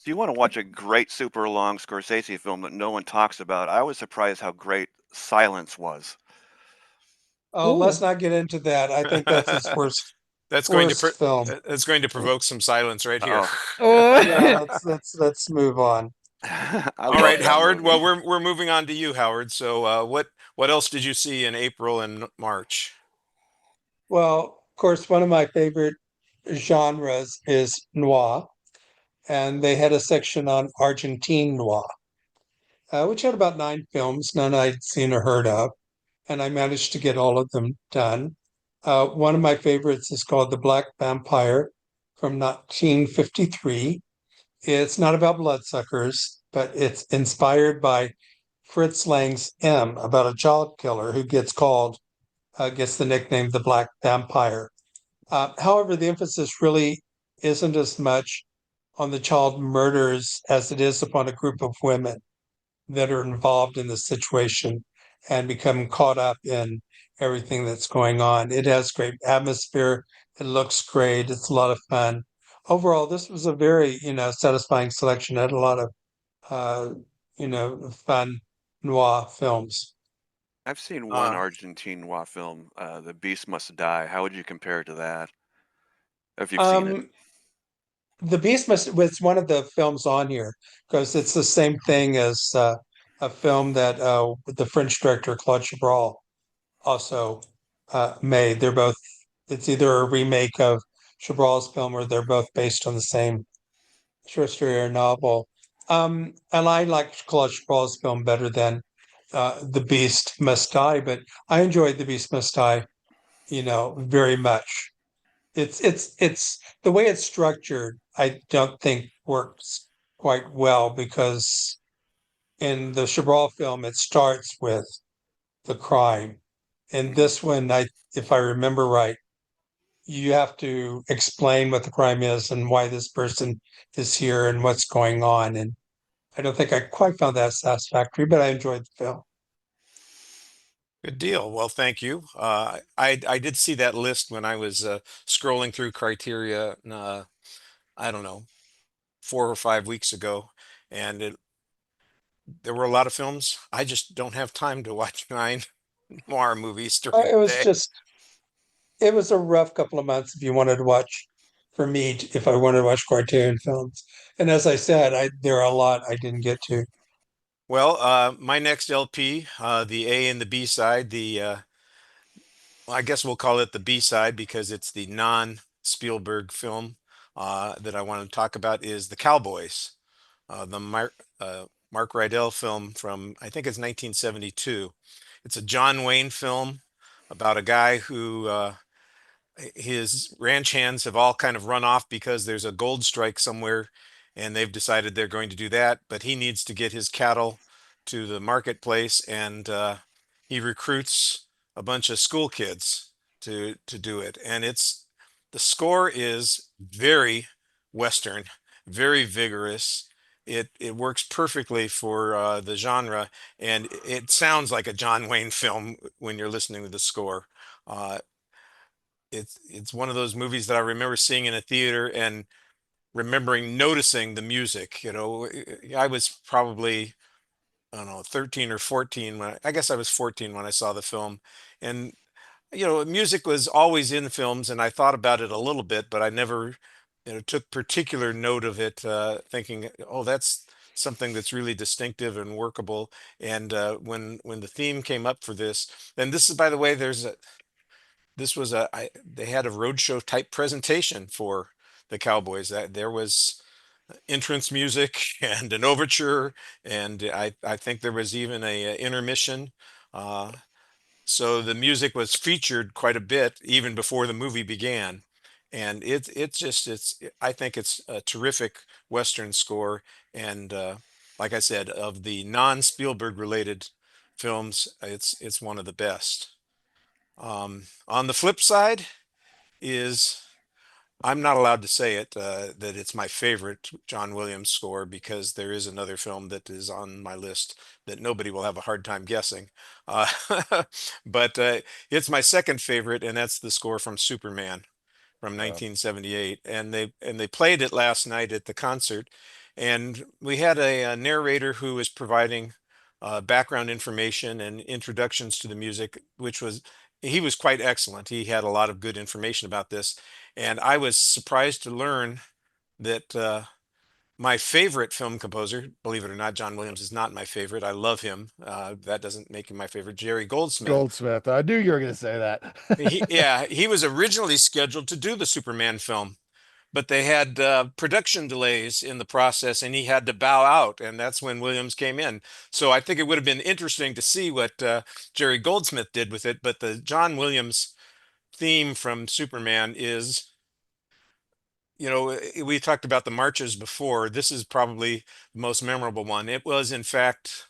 you want to watch a great super long Scorsese film that no one talks about, I was surprised how great Silence was. Oh, let's Ooh. not get into that. I think that's his worst That's going to worst film. that's going to provoke some silence right here. Oh, Yeah, Oh. let's move on. I All love right, that Howard. movie. Well, we're moving on to you, Howard. So, what else did you see in April and March? Well, of course, one of my favorite genres is noir, and they had a section on Argentine noir, which had about 9 films, none I'd seen or heard of, and I managed to get all of them done. One of my favorites is called The Black Vampire from 1953. It's not about bloodsuckers, but it's inspired by Fritz Lang's M, about a child killer who gets the nickname the Black Vampire. However, the emphasis really isn't as much on the child murders as it is upon a group of women that are involved in the situation and become caught up in everything that's going on. It has great atmosphere. It looks great. It's a lot of fun. Overall, this was a very, satisfying selection. It had a lot of, uh, fun noir films. I've seen one Uh, Argentine noir film, The Beast Must Die. How would you compare it to that? If you've seen it. Um, The Beast must was one of the films on here because it's the same thing as a film that the French director Claude Chabrol also made. They're both, it's either a remake of Chabrol's film or they're both based on the same short story or novel. And I like Claude Chabrol's film better than The Beast Must Die, but I enjoyed The Beast Must Die, very much. It's the way it's structured, I don't think works quite well because in the Chabrol film, it starts with the crime. In this one, if I remember right, you have to explain what the crime is and why this person is here and what's going on. And I don't think I quite found that satisfactory, but I enjoyed the film. Good deal. Well, thank you. I did see that list when I was scrolling through Criteria, I don't know, 4 or 5 weeks ago, and there were a lot of films. I just don't have time to watch 9 noir movies during It the was day. just, it was a rough couple of months if you wanted to watch, for me, if I wanted to watch Criterion films. And as I said, there are a lot I didn't get to. Well, my next LP, the A and the B side, well, I guess we'll call it the B side because it's the non-Spielberg film that I want to talk about is The Cowboys, the Mark Rydell film from, I think it's 1972. It's a John Wayne film about a guy who his ranch hands have all kind of run off because there's a gold strike somewhere and they've decided they're going to do that, but he needs to get his cattle to the marketplace and he recruits a bunch of school kids to do it. And the score is very Western, very vigorous. It works perfectly for the genre, and it sounds like a John Wayne film when you're listening to the score. Uh, it's one of those movies that I remember seeing in a theater and remembering noticing the music. I was probably, I don't know, 13 or 14 I guess I was 14 when I saw the film. And music was always in films and I thought about it a little bit, but I never, took particular note of it, thinking, oh, that's something that's really distinctive and workable. And when the theme came up for this, and this is, by the way, this was they had a roadshow type presentation for the Cowboys. That there was entrance music and an overture, and I think there was even a intermission. Uh, so the music was featured quite a bit even before the movie began, and it's I think it's a terrific Western score, and like I said, of the non-Spielberg related films, it's one of the best. On the flip side is I'm not allowed to say it that it's my favorite John Williams score because there is another film that is on my list that nobody will have a hard time guessing. Uh, but it's my second favorite, and that's the score from Superman from Uh, 1978, and they played it last night at the concert, and we had a narrator who was providing background information and introductions to the music, which was he was quite excellent. He had a lot of good information about this, and I was surprised to learn that my favorite film composer, believe it or not, John Williams is not my favorite. I love him. That doesn't make him my favorite. Jerry Goldsmith. Goldsmith. I knew you were going to say that. Yeah, he was originally scheduled to do the Superman film, but they had production delays in the process and he had to bow out. And that's when Williams came in. So I think it would have been interesting to see what Jerry Goldsmith did with it. But the John Williams theme from Superman is, we talked about the marches before. This is probably the most memorable one. It was, in fact,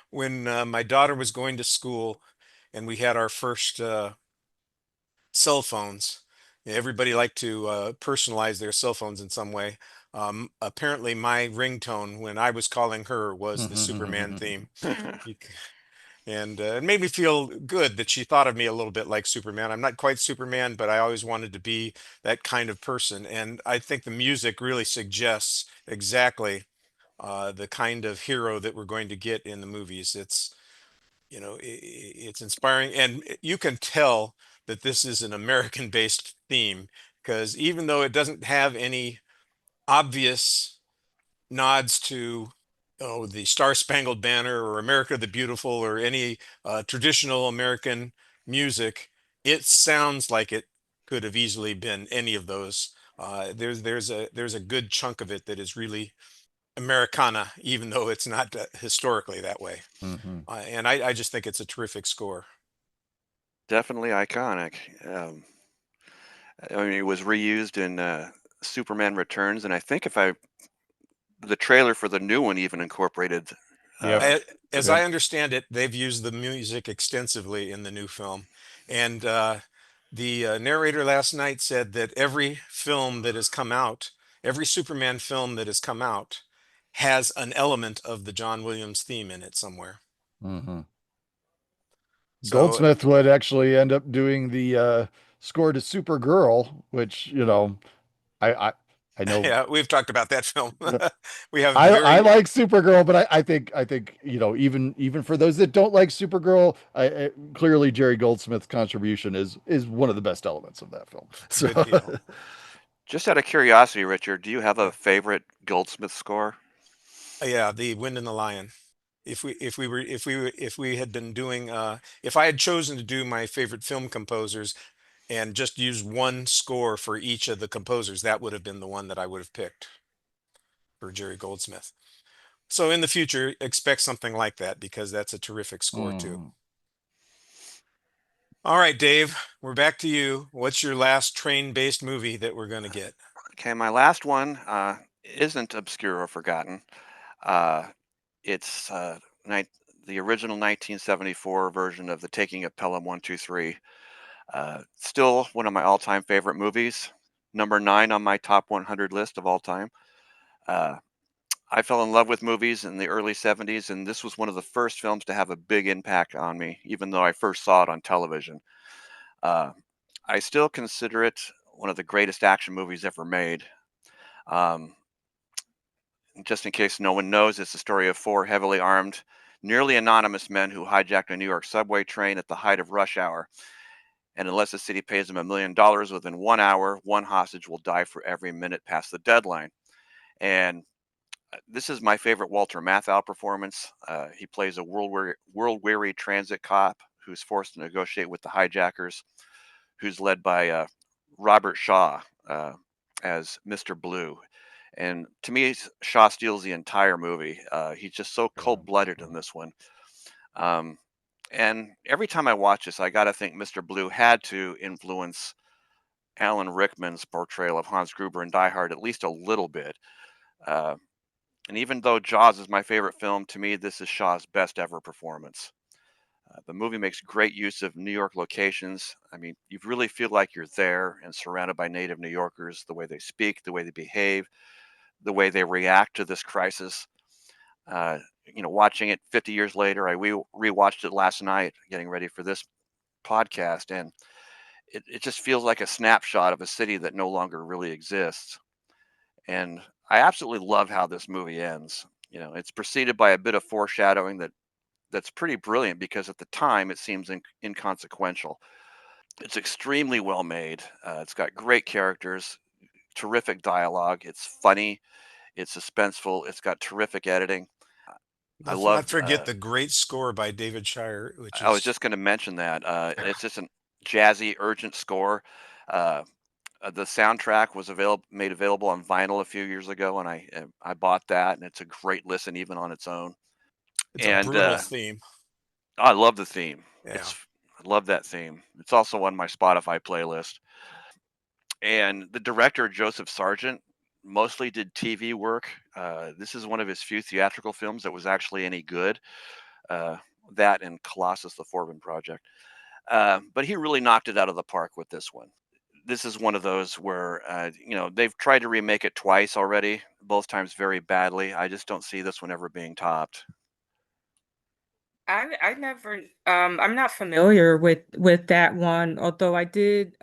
when my daughter was going to school and we had our first cell phones. Everybody liked to personalize their cell phones in some way. Apparently, my ringtone when I was calling her was the Superman theme. Bec- And it made me feel good that she thought of me a little bit like Superman. I'm not quite Superman, but I always wanted to be that kind of person. And I think the music really suggests exactly the kind of hero that we're going to get in the movies. It's inspiring, and you can tell that this is an American-based theme because even though it doesn't have any obvious nods to the Star Spangled Banner or America the Beautiful or any traditional American music, it sounds like it could have easily been any of those. There's a good chunk of it that is really Americana, even though it's not historically that way. Mm-hmm. And I just think it's a terrific score. Definitely iconic. I mean, it was reused in Superman Returns, and I think the trailer for the new one even incorporated. Yep. As Yep. I understand it, they've used the music extensively in the new film. And the narrator last night said that every film that has come out, every Superman film that has come out, has an element of the John Williams theme in it somewhere. Mm-hmm. So Goldsmith would actually end up doing the score to Supergirl, which, I I, I know yeah, we've talked about that film. We have I very like Supergirl, but I think even for those that don't like Supergirl, clearly Jerry Goldsmith's contribution is one of the best elements of that film. So good deal. Just out of curiosity, Richard, do you have a favorite Goldsmith score? Yeah, the Wind and the Lion. If we had been doing if I had chosen to do my favorite film composers and just use one score for each of the composers, that would have been the one that I would have picked for Jerry Goldsmith. So in the future, expect something like that because that's a terrific score too. Mm. All right, Dave, we're back to you. What's your last train-based movie that we're going to get? Okay, my last one isn't obscure or forgotten. Uh, it's the original 1974 version of The Taking of Pelham 123. Still one of my all-time favorite movies. Number 9 on my top 100 list of all time. I fell in love with movies in the early 70s, and this was one of the first films to have a big impact on me, even though I first saw it on television. Uh, I still consider it one of the greatest action movies ever made. Um, just in case no one knows, it's the story of 4 heavily armed, nearly anonymous men who hijacked a New York subway train at the height of rush hour. And unless the city pays them $1 million within 1 hour, one hostage will die for every minute past the deadline. And this is my favorite Walter Matthau performance. He plays a world-weary transit cop who's forced to negotiate with the hijackers, who's led by Robert Shaw as Mr. Blue. And to me, Shaw steals the entire movie. He's just so cold-blooded in this one. And every time I watch this, I got to think Mr. Blue had to influence Alan Rickman's portrayal of Hans Gruber in Die Hard at least a little bit. And even though Jaws is my favorite film, to me, this is Shaw's best ever performance. The movie makes great use of New York locations. I mean, you really feel like you're there and surrounded by native New Yorkers, the way they speak, the way they behave, the way they react to this crisis. Watching it 50 years later, I rewatched it last night, getting ready for this podcast, and it just feels like a snapshot of a city that no longer really exists. And I absolutely love how this movie ends. It's preceded by a bit of foreshadowing that's pretty brilliant because at the time it seems inconsequential. It's extremely well made. It's got great characters, terrific dialogue. It's funny, it's suspenseful, it's got terrific editing. I Let's not love. forget the great score by David Shire, which I was is just going to mention that. It's just a jazzy, urgent score. Uh, the soundtrack was made available on vinyl a few years ago, and I bought that, and it's a great listen even on its own. it's a And brutal theme. I love the theme. Yeah. I love that theme. It's also on my Spotify playlist. And the director Joseph Sargent mostly did TV work. This is one of his few theatrical films that was actually any good. Uh, that and Colossus: The Forbin Project. But he really knocked it out of the park with this one. This is one of those where they've tried to remake it twice already, both times very badly. I just don't see this one ever being topped. I never I'm not familiar with that one, although I did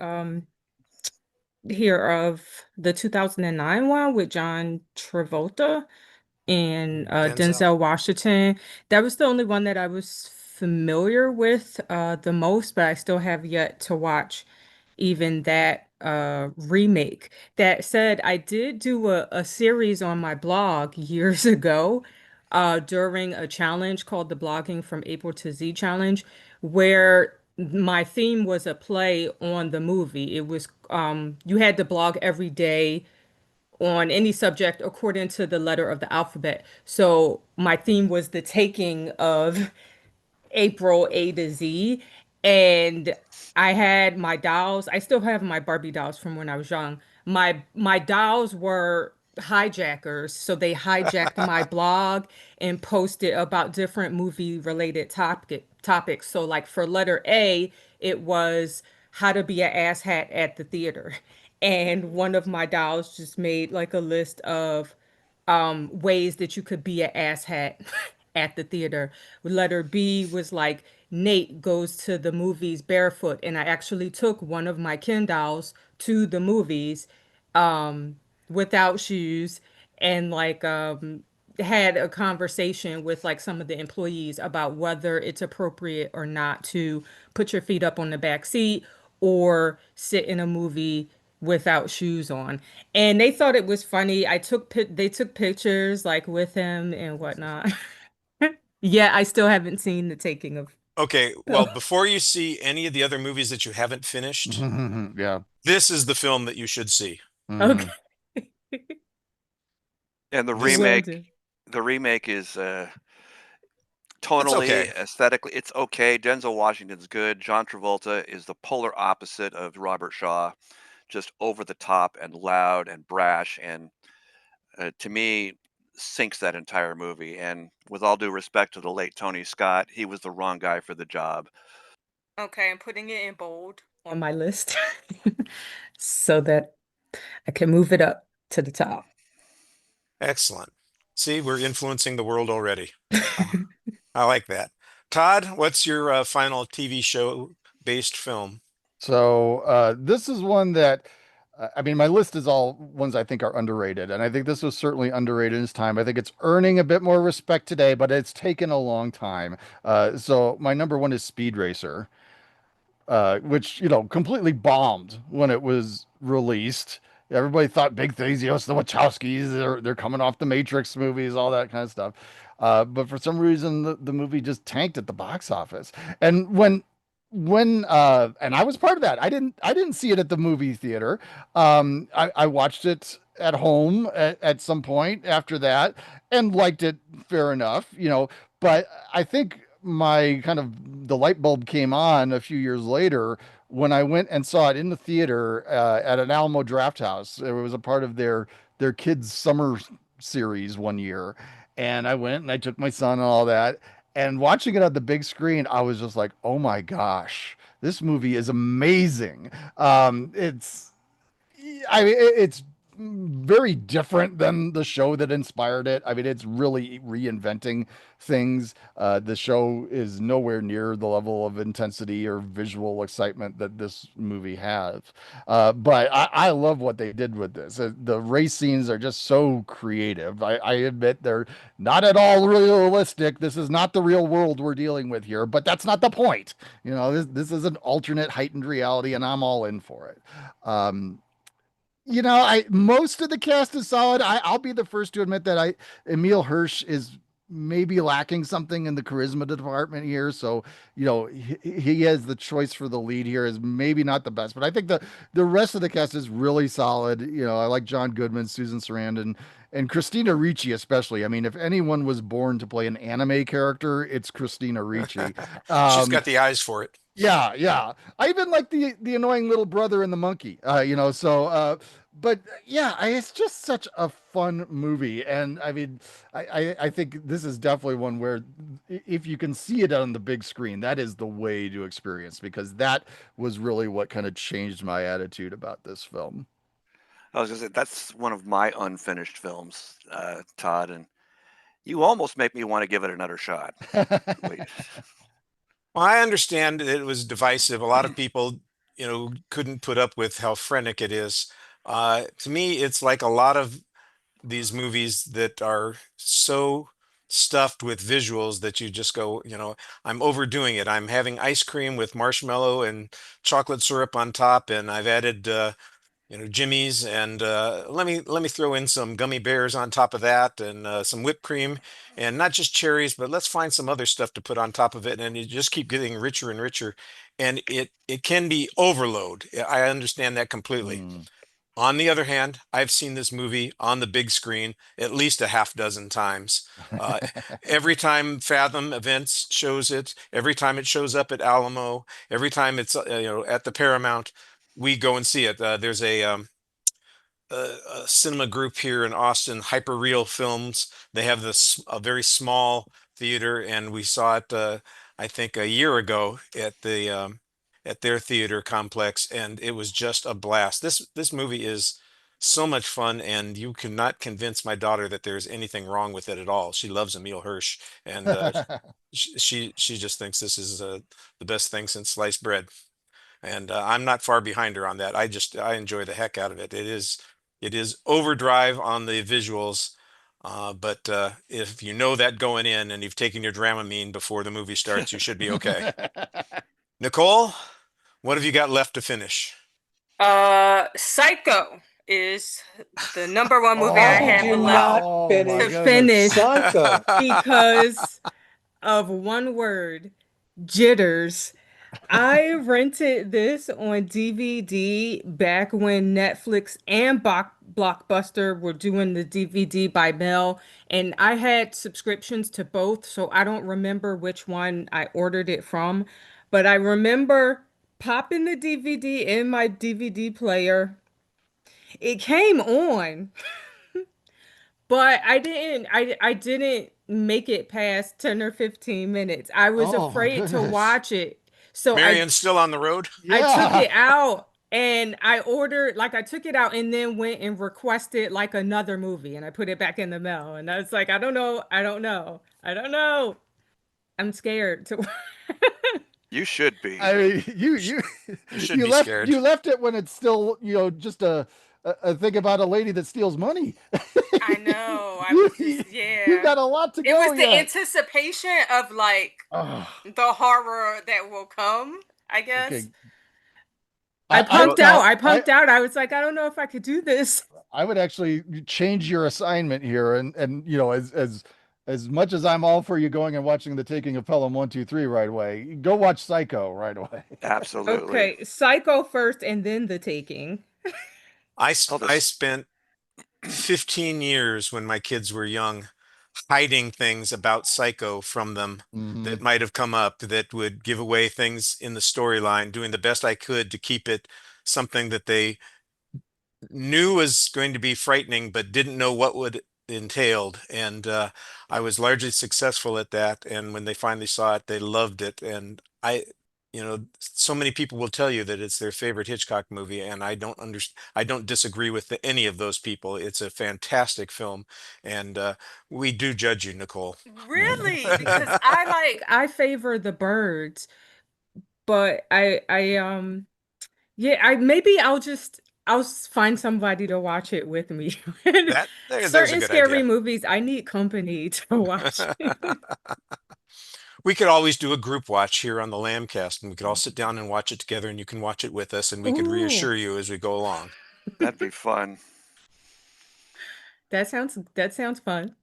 hear of the 2009 one with John Travolta and Denzel. Denzel Washington. That was the only one that I was familiar with the most, but I still have yet to watch even that remake. That said, I did do a series on my blog years ago during a challenge called the Blogging from April to Z Challenge, where my theme was a play on the movie. It was you had to blog every day on any subject according to the letter of the alphabet. So my theme was the taking of April A to Z. And I had my dolls. I still have my Barbie dolls from when I was young. My dolls were hijackers, so they hijacked my blog and posted about different movie related topics. So like for letter A, it was how to be an asshat at the theater. And one of my dolls just made like a list of ways that you could be an asshat at the theater. Letter B was like Nate goes to the movies barefoot, and I actually took one of my Ken dolls to the movies without shoes and like had a conversation with like some of the employees about whether it's appropriate or not to put your feet up on the back seat or sit in a movie without shoes on. And they thought it was funny. They took pictures like with him and whatnot. Yeah, I still haven't seen the taking of. Okay, well, Oh, before you see any of the other movies that you haven't finished, Yeah. this is the film that you should see. okay. Mhm. And the This Will remake, do. the remake is it's tonally, okay. aesthetically, it's okay. Denzel Washington's good. John Travolta is the polar opposite of Robert Shaw, just over the top and loud and brash, and to me, sinks that entire movie. And with all due respect to the late Tony Scott, he was the wrong guy for the job. Okay, I'm putting it in bold on my list so that I can move it up to the top. Excellent. See, we're influencing the world already. Uh, I like that. Todd, what's your final TV show based film? So this is one that I mean, my list is all ones I think are underrated, and I think this was certainly underrated in its time. I think it's earning a bit more respect today, but it's taken a long time. So my number one is Speed Racer, which completely bombed when it was released. Everybody thought big things, it's the Wachowskis, they're coming off the Matrix movies, all that kind of stuff. But for some reason, the movie just tanked at the box office. And and I was part of that. I didn't see it at the movie theater. I watched it at home at some point after that and liked it fair enough. But I think my kind of the light bulb came on a few years later when I went and saw it in the theater at an Alamo Draft House. It was a part of their kids' summer series one year, and I went and I took my son and all that. And watching it on the big screen, I was just like, "Oh my gosh, this movie is amazing!" It's I mean, it's very different than the show that inspired it. I mean, it's really reinventing things. The show is nowhere near the level of intensity or visual excitement that this movie has. But I love what they did with this. The race scenes are just so creative. I admit they're not at all realistic. This is not the real world we're dealing with here, but that's not the point. This is an alternate heightened reality, and I'm all in for it. Um, I most of the cast is solid. I'll be the first to admit that I Emil Hirsch is maybe lacking something in the charisma department here. So, he has the choice for the lead here is maybe not the best, but I think the rest of the cast is really solid. I like John Goodman, Susan Sarandon, and Christina Ricci especially. I mean, if anyone was born to play an anime character, it's Christina Ricci. She's Um, got the eyes for it. yeah, yeah. I even like the annoying little brother and the monkey. But yeah, it's just such a fun movie, and I mean, I think this is definitely one where if you can see it on the big screen, that is the way to experience because that was really what kind of changed my attitude about this film. I was gonna say that's one of my unfinished films, Todd, and you almost make me want to give it another shot. Wait, Well, I understand that it was divisive. A lot of people, couldn't put up with how frenetic it is. To me, it's like a lot of these movies that are so stuffed with visuals that you just go, I'm overdoing it. I'm having ice cream with marshmallow and chocolate syrup on top, and I've added Jimmy's, and let me throw in some gummy bears on top of that, and some whipped cream, and not just cherries, but let's find some other stuff to put on top of it, and you just keep getting richer and richer, and it can be overload. I understand that completely. Mm. On the other hand, I've seen this movie on the big screen at least a half dozen times. Uh, every time Fathom Events shows it, every time it shows up at Alamo, every time it's at the Paramount, we go and see it. There's a cinema group here in Austin, Hyperreal Films. They have a very small theater, and we saw it, I think, a year ago at their theater complex, and it was just a blast. This movie is so much fun, and you cannot convince my daughter that there's anything wrong with it at all. She loves Emil Hirsch, and she just thinks this is the best thing since sliced bread. And I'm not far behind her on that. I enjoy the heck out of it. It is overdrive on the visuals, but if you know that going in and you've taken your Dramamine before the movie starts, you should be okay. Nicole, what have you got left to finish? Psycho is the number one movie How I did have you left not Oh, my finish to goodness. finish Psycho? because of one word, jitters. I rented this on DVD back when Netflix and Blockbuster were doing the DVD by mail, and I had subscriptions to both, so I don't remember which one I ordered it from, but I remember popping the DVD in my DVD player. It came on, but I didn't make it past 10 or 15 minutes. I was Oh my afraid to goodness. watch it. So Marion's still on the road? I took Yeah. it out and I took it out and then went and requested like another movie and I put it back in the mail. And I was like, I don't know. I don't know. I don't know. I'm scared to. You should be. I mean, You should be scared. you left it when it's still, just a thing about a lady that steals money. I know. I You, was just, you've got yeah. a lot to It go was the yet. anticipation of like Oh, the horror that will come, I guess. okay. I punked Well, out. I punked out. I was like, I don't know if I could do this. I would actually change your assignment here, and as much as I'm all for you going and watching The Taking of Pelham 1, 2, 3 right away, go watch Psycho right away. Absolutely. Okay, Psycho first and then The Taking. I Oh, I spent 15 years when my kids were young hiding things about Psycho from them that Mhm. might have come up that would give away things in the storyline, doing the best I could to keep it something that they knew was going to be frightening, but didn't know what would entailed. And I was largely successful at that. And when they finally saw it, they loved it. And so many people will tell you that it's their favorite Hitchcock movie, and I don't disagree with any of those people. It's a fantastic film, and we do judge you, Nicole. Really? Because I favor the birds, but yeah, I maybe I'll find somebody to watch it with me. There's a Certain good scary idea. movies, I need company to watch. We could always do a group watch here on the Lambcast, and we could all sit down and watch it together, and you can watch it with us, and we could Ooh, reassure you as we go along. that'd be fun. that sounds fun.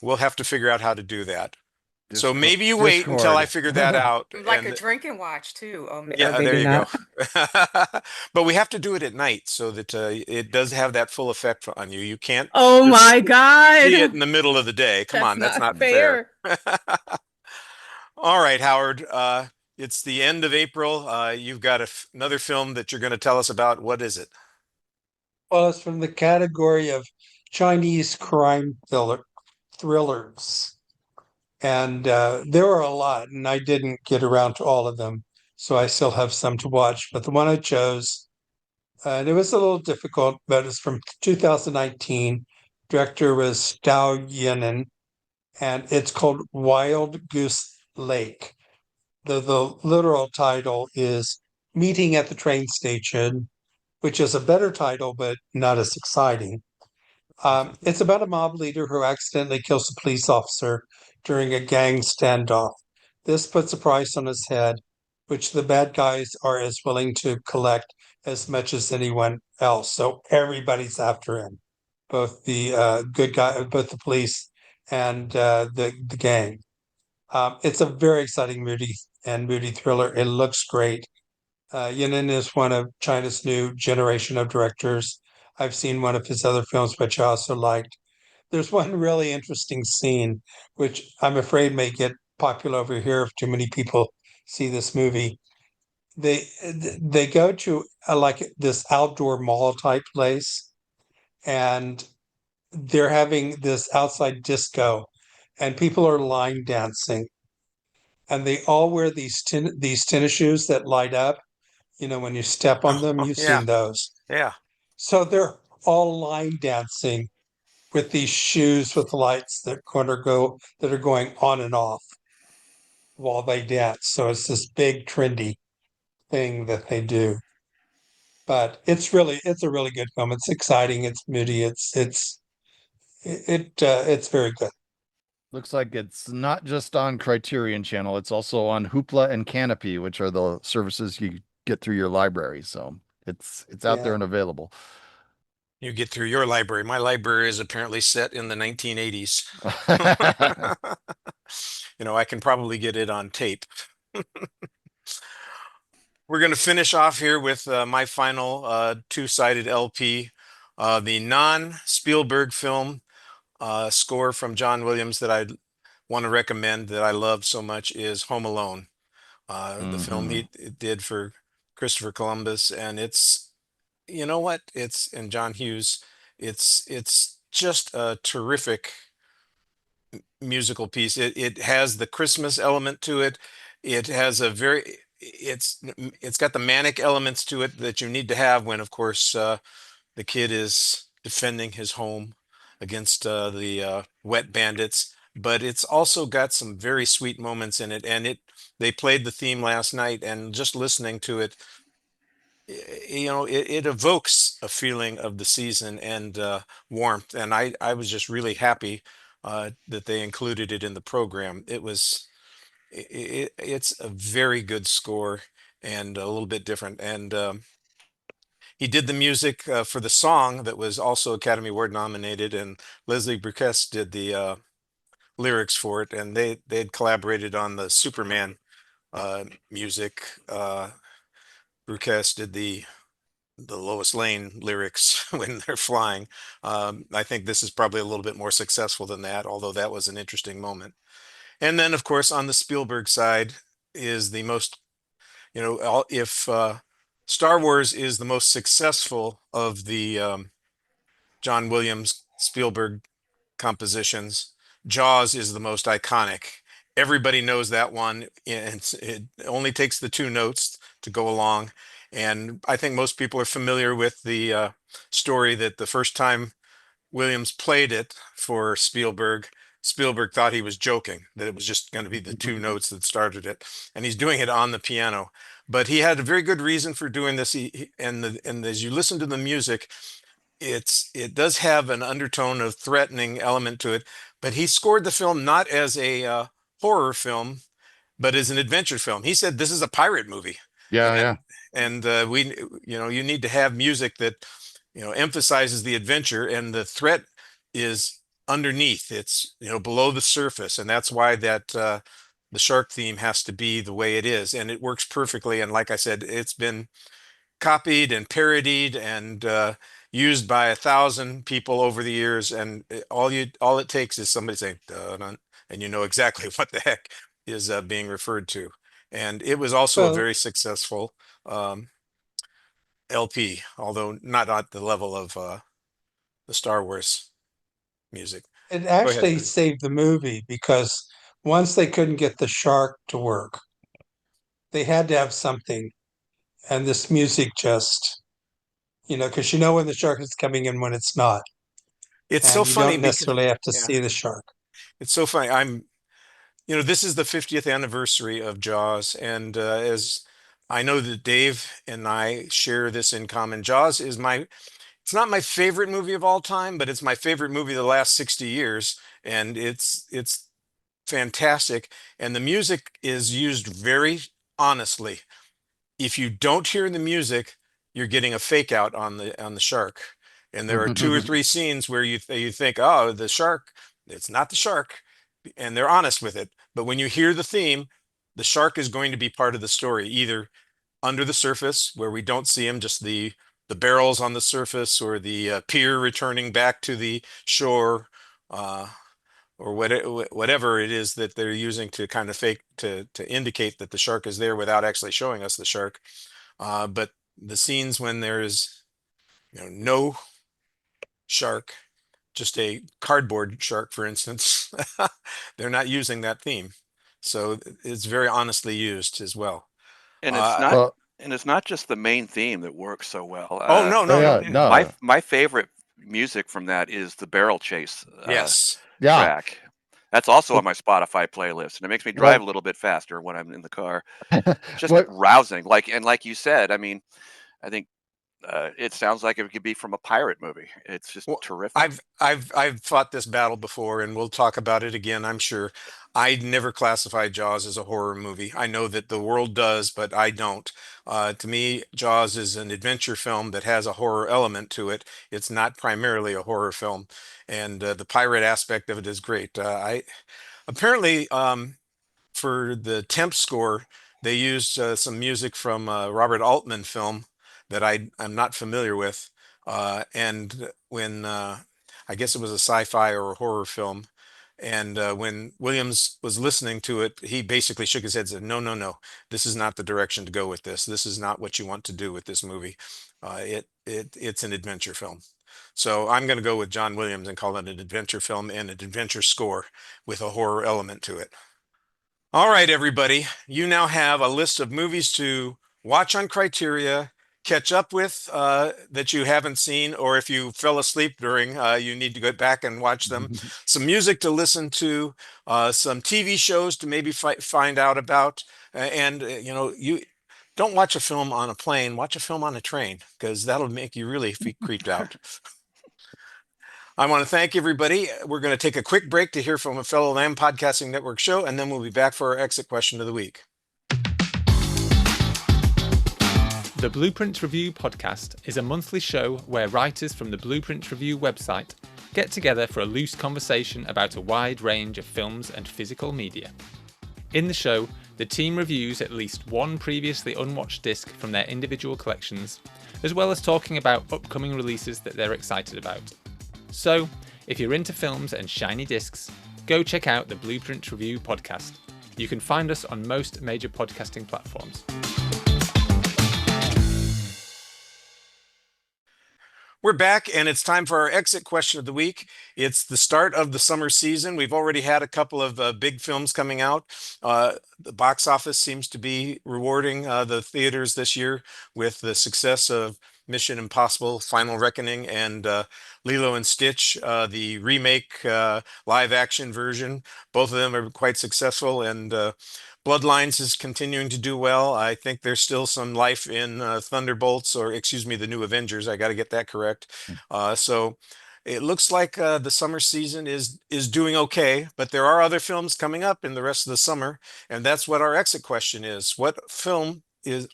We'll have to figure out how to do that. So maybe you wait until Discord. I figure that out. Like a And drink and watch too. Oh, yeah, there maybe you not. go. But we have to do it at night so that it does have that full effect on you. You can't Oh just my see it God. in the middle of the day. Come That's on, that's not not fair. fair. All right, Howard. It's the end of April. You've got another film that you're going to tell us about. What is it? Well, it's from the category of Chinese crime thrillers. And there were a lot, and I didn't get around to all of them. So I still have some to watch. But the one I chose, and it was a little difficult, but it's from 2019. Director was Dao Yinan, and it's called Wild Goose Lake. The literal title is Meeting at the Train Station, which is a better title, but not as exciting. It's about a mob leader who accidentally kills a police officer during a gang standoff. This puts a price on his head, which the bad guys are as willing to collect as much as anyone else. So everybody's after him, both the good guy, both the police and the gang. It's a very exciting moody thriller. It looks great. Yenin is one of China's new generation of directors. I've seen one of his other films, which I also liked. There's one really interesting scene, which I'm afraid may get popular over here if too many people see this movie. They go to like this outdoor mall type place, and they're having this outside disco, and people are line dancing, and they all wear these tennis shoes that light up. You know, when you step on them, you've Yeah. seen those. Yeah. So they're all line dancing with these shoes with lights that are going on and off while they dance. So it's this big trendy thing that they do. But it's a really good film. It's exciting. It's moody. It's very good. Looks like it's not just on Criterion Channel, it's also on Hoopla and Canopy, which are the services you get through your library. So it's out there Yeah. and available. You get through your library. My library is apparently set in the 1980s. You know, I can probably get it on tape. We're going to finish off here with my final two-sided LP, the non-Spielberg film score from John Williams that I want to recommend that I love so much is Home Alone, the film he did for Christopher Columbus, and it's, you know what, it's, and John Hughes, it's just a terrific musical piece. It has the Christmas element to it. It has a very it's got the manic elements to it that you need to have when, of course, the kid is defending his home against the wet bandits. But it's also got some very sweet moments in it, and they played the theme last night, and just listening to it, you know, it evokes a feeling of the season and warmth. And I was just really happy that they included it in the program. It's a very good score and a little bit different. And he did the music for the song that was also Academy Award nominated, and Leslie Bricusse did the lyrics for it, and they had collaborated on the Superman music. Bricusse did the Lois Lane lyrics when they're flying. I think this is probably a little bit more successful than that, although that was an interesting moment. And then, of course, on the Spielberg side is the most, you know, if Star Wars is the most successful of the John Williams Spielberg compositions, Jaws is the most iconic. Everybody knows that one. It only takes the two notes to go along. And I think most people are familiar with the story that the first time Williams played it for Spielberg, Spielberg thought he was joking, that it was just going to be the two notes that started it. And he's doing it on the piano. But he had a very good reason for doing this. And as you listen to the music, it does have an undertone of threatening element to it. But he scored the film not as a horror film, but as an adventure film. He said this is a pirate movie. Yeah, yeah. And we, you know, you need to have music that, you know, emphasizes the adventure, and the threat is underneath. It's, you know, below the surface, and that's why that the shark theme has to be the way it is, and it works perfectly. And like I said, it's been copied and parodied and used by 1,000 people over the years, and all it takes is somebody saying "Dun, dun," and you know exactly what the heck is being referred to. And it was also a Well, very successful um, LP, although not at the level of the Star Wars music. it Go ahead. actually saved the movie because once they couldn't get the shark to work, they had to have something. And this music just, because you know when the shark is coming and when it's not. It's so And you funny don't because, necessarily have to yeah, see the shark. it's so funny. You know, this is the 50th anniversary of Jaws, and as I know that Dave and I share this in common, Jaws is it's not my favorite movie of all time, but it's my favorite movie of the last 60 years, and it's fantastic. And the music is used very honestly, if you don't hear the music, you're getting a fake out on the shark. And there are two or three scenes where you think, oh, the shark, it's not the shark, and they're honest with it. But when you hear the theme, the shark is going to be part of the story, either under the surface where we don't see him, just the barrels on the surface, or the pier returning back to the shore, uh, or whatever it is that they're using to kind of fake to indicate that the shark is there without actually showing us the shark. But the scenes when there is, no shark, just a cardboard shark, for instance, they're not using that theme. So it's very honestly used as well. And it's Uh, not Well, and it's not just the main theme that works so well. oh, no, oh no, no. yeah, no, My favorite music from that is the barrel chase Yes. yeah. track. That's also Well, on my Spotify playlist, and it makes me drive well, a little bit faster when I'm in the car. It's just what rousing. Like you said, I mean, I think it sounds like it could be from a pirate movie. It's just Well, terrific. I've fought this battle before, and we'll talk about it again, I'm sure. I'd never classify Jaws as a horror movie. I know that the world does, but I don't. To me, Jaws is an adventure film that has a horror element to it. It's not primarily a horror film, and the pirate aspect of it is great. I apparently, for the temp score, they used some music from a Robert Altman film that I'm not familiar with. And when I guess it was a sci-fi or a horror film, and when Williams was listening to it, he basically shook his head and said, "No, no, no, this is not the direction to go with this. This is not what you want to do with this movie. It's an adventure film." So I'm going to go with John Williams and call it an adventure film and an adventure score with a horror element to it. All right, everybody, you now have a list of movies to watch on Criteria, catch up with that you haven't seen, or if you fell asleep during, you need to go back and watch them. Some music to listen to, some TV shows to maybe find out about, and you don't watch a film on a plane, watch a film on a train, because that'll make you really creeped out. I want to thank everybody. We're going to take a quick break to hear from a fellow Lamb Podcasting Network show, and then we'll be back for our exit question of the week. The Blueprint Review podcast is a monthly show where writers from the Blueprint Review website get together for a loose conversation about a wide range of films and physical media. In the show, the team reviews at least one previously unwatched disc from their individual collections, as well as talking about upcoming releases that they're excited about. So, if you're into films and shiny discs, go check out the Blueprint Review podcast. You can find us on most major podcasting platforms. We're back, and it's time for our exit question of the week. It's the start of the summer season. We've already had a couple of big films coming out. The box office seems to be rewarding the theaters this year with the success of Mission Impossible: Final Reckoning and Lilo and Stitch, the remake live action version. Both of them are quite successful, and Bloodlines is continuing to do well. I think there's still some life in Thunderbolts, or excuse me, the New Avengers. I got to get that correct. So it looks like the summer season is doing okay, but there are other films coming up in the rest of the summer, and that's what our exit question is. What film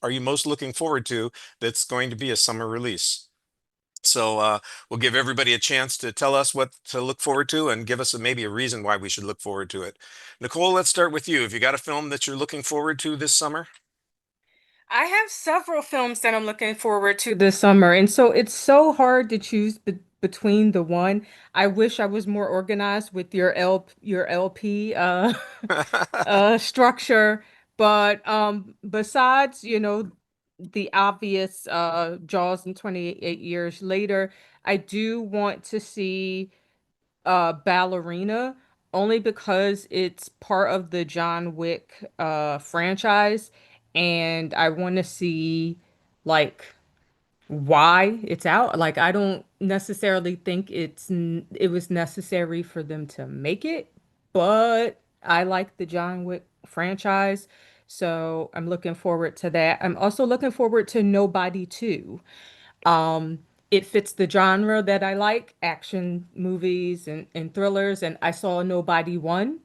are you most looking forward to that's going to be a summer release? So we'll give everybody a chance to tell us what to look forward to and give us maybe a reason why we should look forward to it. Nicole, let's start with you. Have you got a film that you're looking forward to this summer? I have several films that I'm looking forward to this summer, and so it's so hard to choose between the one. I wish I was more organized with your LP structure, but besides, the obvious Jaws and 28 years later, I do want to see Ballerina only because it's part of the John Wick franchise, and I want to see like why it's out. Like I don't necessarily think it was necessary for them to make it, but I like the John Wick franchise, so I'm looking forward to that. I'm also looking forward to Nobody 2. Um, it fits the genre that I like, action movies and thrillers, and I saw Nobody 1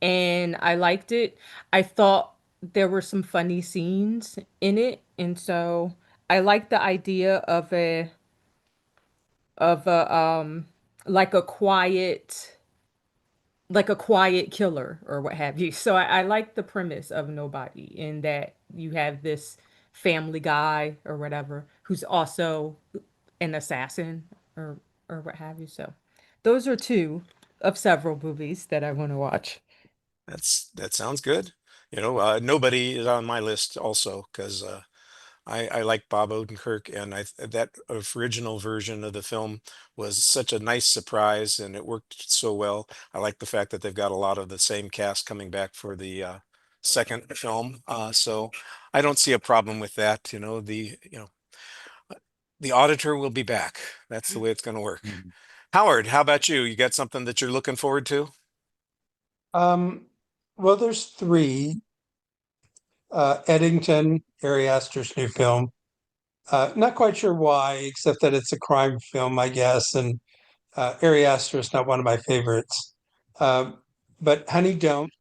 and I liked it. I thought there were some funny scenes in it, and so I like the idea of a like a quiet like a quiet killer or what have you. So I like the premise of Nobody in that you have this family guy or whatever who's also an assassin or what have you. So those are two of several movies that I want to watch. That sounds good. Nobody is on my list also because I like Bob Odenkirk, and that original version of the film was such a nice surprise, and it worked so well. I like the fact that they've got a lot of the same cast coming back for the second film, so I don't see a problem with that. The auditor will be back. That's the way it's going to work. Mhm. Howard, how about you? You got something that you're looking forward to? Um, well, there's three. Eddington, Ari Aster's new film. Not quite sure why, except that it's a crime film, I guess, and Ari Aster is not one of my favorites. Um, but Honey Don't,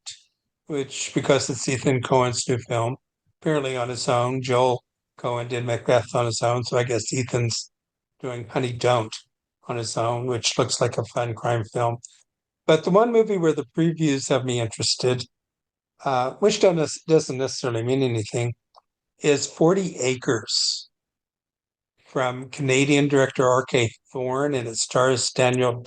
which because it's Ethan Cohen's new film, apparently on his own. Joel Cohen did Macbeth on his own, so I guess Ethan's doing Honey Don't on his own, which looks like a fun crime film. But the one movie where the previews have me interested, which doesn't necessarily mean anything, is 40 Acres from Canadian director R.K. Thorne, and it stars Daniel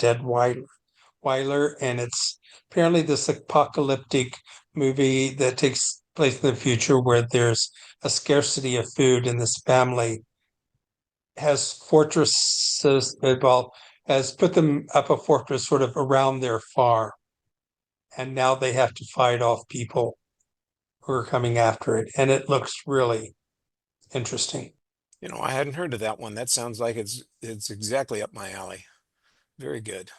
Weiler, and it's apparently this apocalyptic movie that takes place in the future where there's a scarcity of food, and this family has fortresses, well, has put them up a fortress sort of around their farm, and now they have to fight off people who are coming after it, and it looks really interesting. I hadn't heard of that one. That sounds like it's exactly up my alley. Very good.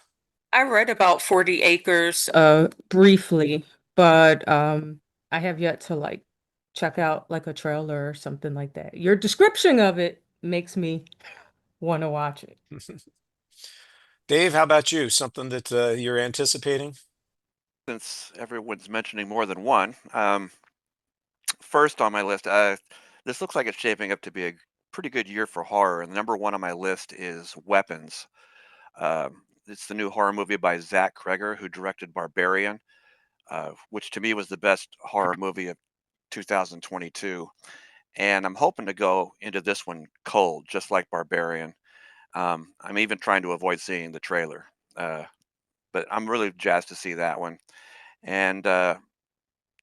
I read about 40 Acres briefly, but I have yet to like check out like a trailer or something like that. Your description of it makes me want to watch it. Dave, how about you? Something that you're anticipating? Since everyone's mentioning more than one, first on my list, this looks like it's shaping up to be a pretty good year for horror. And number one on my list is Weapons. It's the new horror movie by Zach Kreger, who directed Barbarian, which to me was the best horror movie of 2022. And I'm hoping to go into this one cold, just like Barbarian. I'm even trying to avoid seeing the trailer, but I'm really jazzed to see that one. And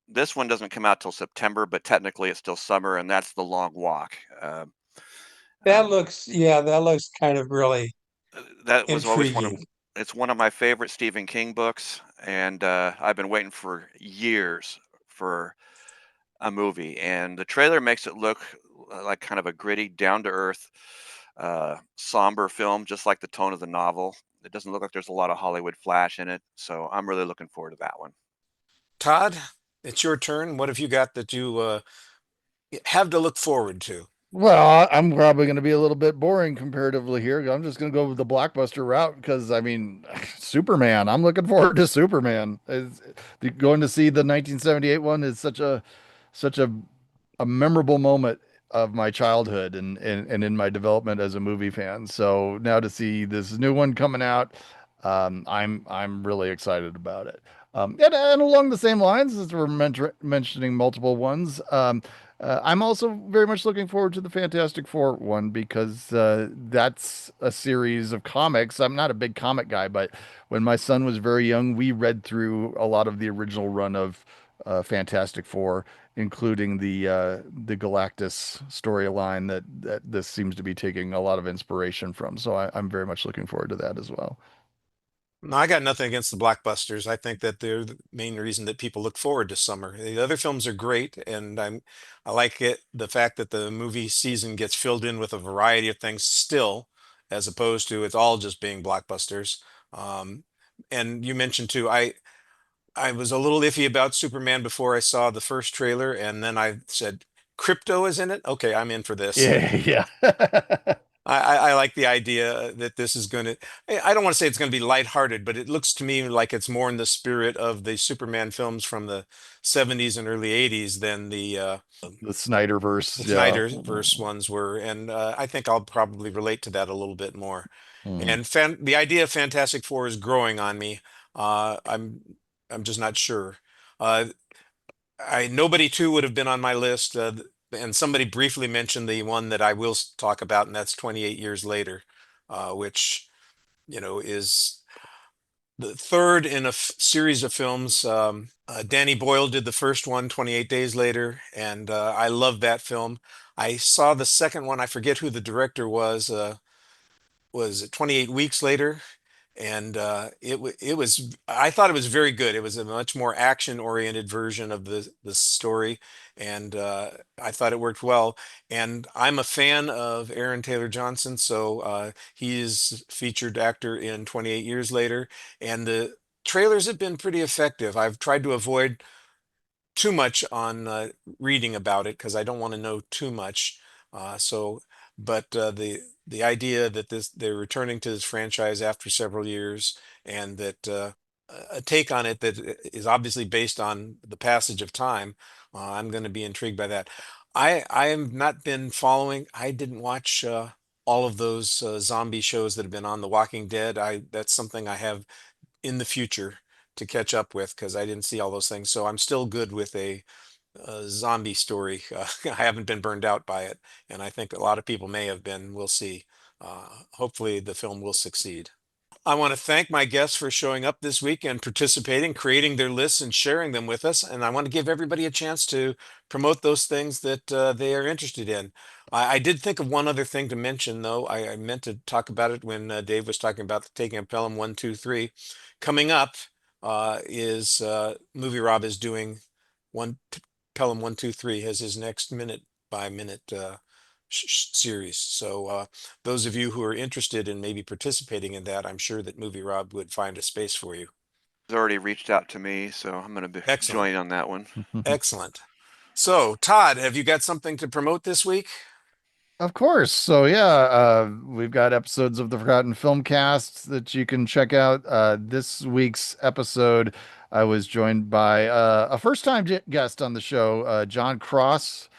this one doesn't come out till September, but technically it's still summer, and that's The Long Walk. Um, That looks kind of really that was always intriguing. it's one of my favorite Stephen King books, and I've been waiting for years for a movie, and the trailer makes it look like kind of a gritty, down to earth, somber film, just like the tone of the novel. It doesn't look like there's a lot of Hollywood flash in it, so I'm really looking forward to that one. Todd, it's your turn. What have you got that you have to look forward to? Well, I'm probably going to be a little bit boring comparatively here. I'm just going to go with the blockbuster route because, I mean, Superman. I'm looking forward to Superman. Going to see the 1978 one is such a memorable moment of my childhood and in my development as a movie fan. So now to see this new one coming out, I'm really excited about it. And along the same lines as we're mentioning multiple ones, I'm also very much looking forward to the Fantastic Four one because that's a series of comics. I'm not a big comic guy, but when my son was very young, we read through a lot of the original run of Fantastic Four, including the Galactus storyline that this seems to be taking a lot of inspiration from. So I'm very much looking forward to that as well. No, I got nothing against the blockbusters. I think that they're the main reason that people look forward to summer. The other films are great, and I like the fact that the movie season gets filled in with a variety of things still, as opposed to it's all just being blockbusters. Um, and you mentioned too, I was a little iffy about Superman before I saw the first trailer, and then I said, "Crypto is in it? Okay, I'm in for this." Yeah, yeah. I like the idea that this is going to, I don't want to say it's going to be lighthearted, but it looks to me like it's more in the spirit of the Superman films from the 70s and early 80s than The the Snyderverse, yeah. Snyderverse ones were. And I think I'll probably relate to that a little bit more. Mm. And the idea of Fantastic Four is growing on me. Uh, I'm I'm just not sure. Uh, Nobody two would have been on my list, and somebody briefly mentioned the one that I will talk about, and that's 28 Years Later, which is the third in a series of films. Danny Boyle did the first one, 28 Days Later, and I love that film. I saw the second one. I forget who the director was. Was it 28 Weeks Later? And it was, I thought it was very good. It was a much more action oriented version of the story, and I thought it worked well. And I'm a fan of Aaron Taylor Johnson, so he is featured actor in 28 Years Later, and the trailers have been pretty effective. I've tried to avoid too much on reading about it because I don't want to know too much. But the idea that they're returning to this franchise after several years, and that a take on it that is obviously based on the passage of time, I'm going to be intrigued by that. I have not been following. I didn't watch all of those zombie shows that have been on The Walking Dead. I That's something I have in the future to catch up with because I didn't see all those things. So I'm still good with a zombie story. I haven't been burned out by it, and I think a lot of people may have been. We'll see. Hopefully, the film will succeed. I want to thank my guests for showing up this week and participating, creating their lists and sharing them with us. And I want to give everybody a chance to promote those things that they are interested in. I did think of one other thing to mention, though. I meant to talk about it when Dave was talking about taking a Pelham 123. Coming up is Movie Rob is doing one Pelham 123 as his next minute by minute series. So those of you who are interested in maybe participating in that, I'm sure that Movie Rob would find a space for you. He's already reached out to me, so I'm going to be Excellent. joining on that one. Excellent. So, Todd, have you got something to promote this week? Of course. So yeah, we've got episodes of the Forgotten Film Cast that you can check out. This week's episode, I was joined by a first-time guest on the show, John Cross,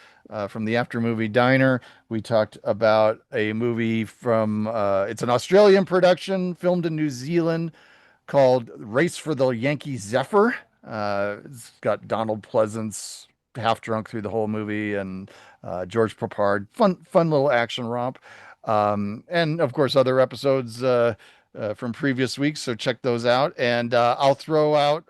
from the After Movie Diner. We talked about a movie from it's an Australian production filmed in New Zealand called Race for the Yankee Zephyr. It's got Donald Pleasance half drunk through the whole movie, and George Papard. Fun little action romp. And of course, other episodes from previous weeks. So check those out. And I'll throw out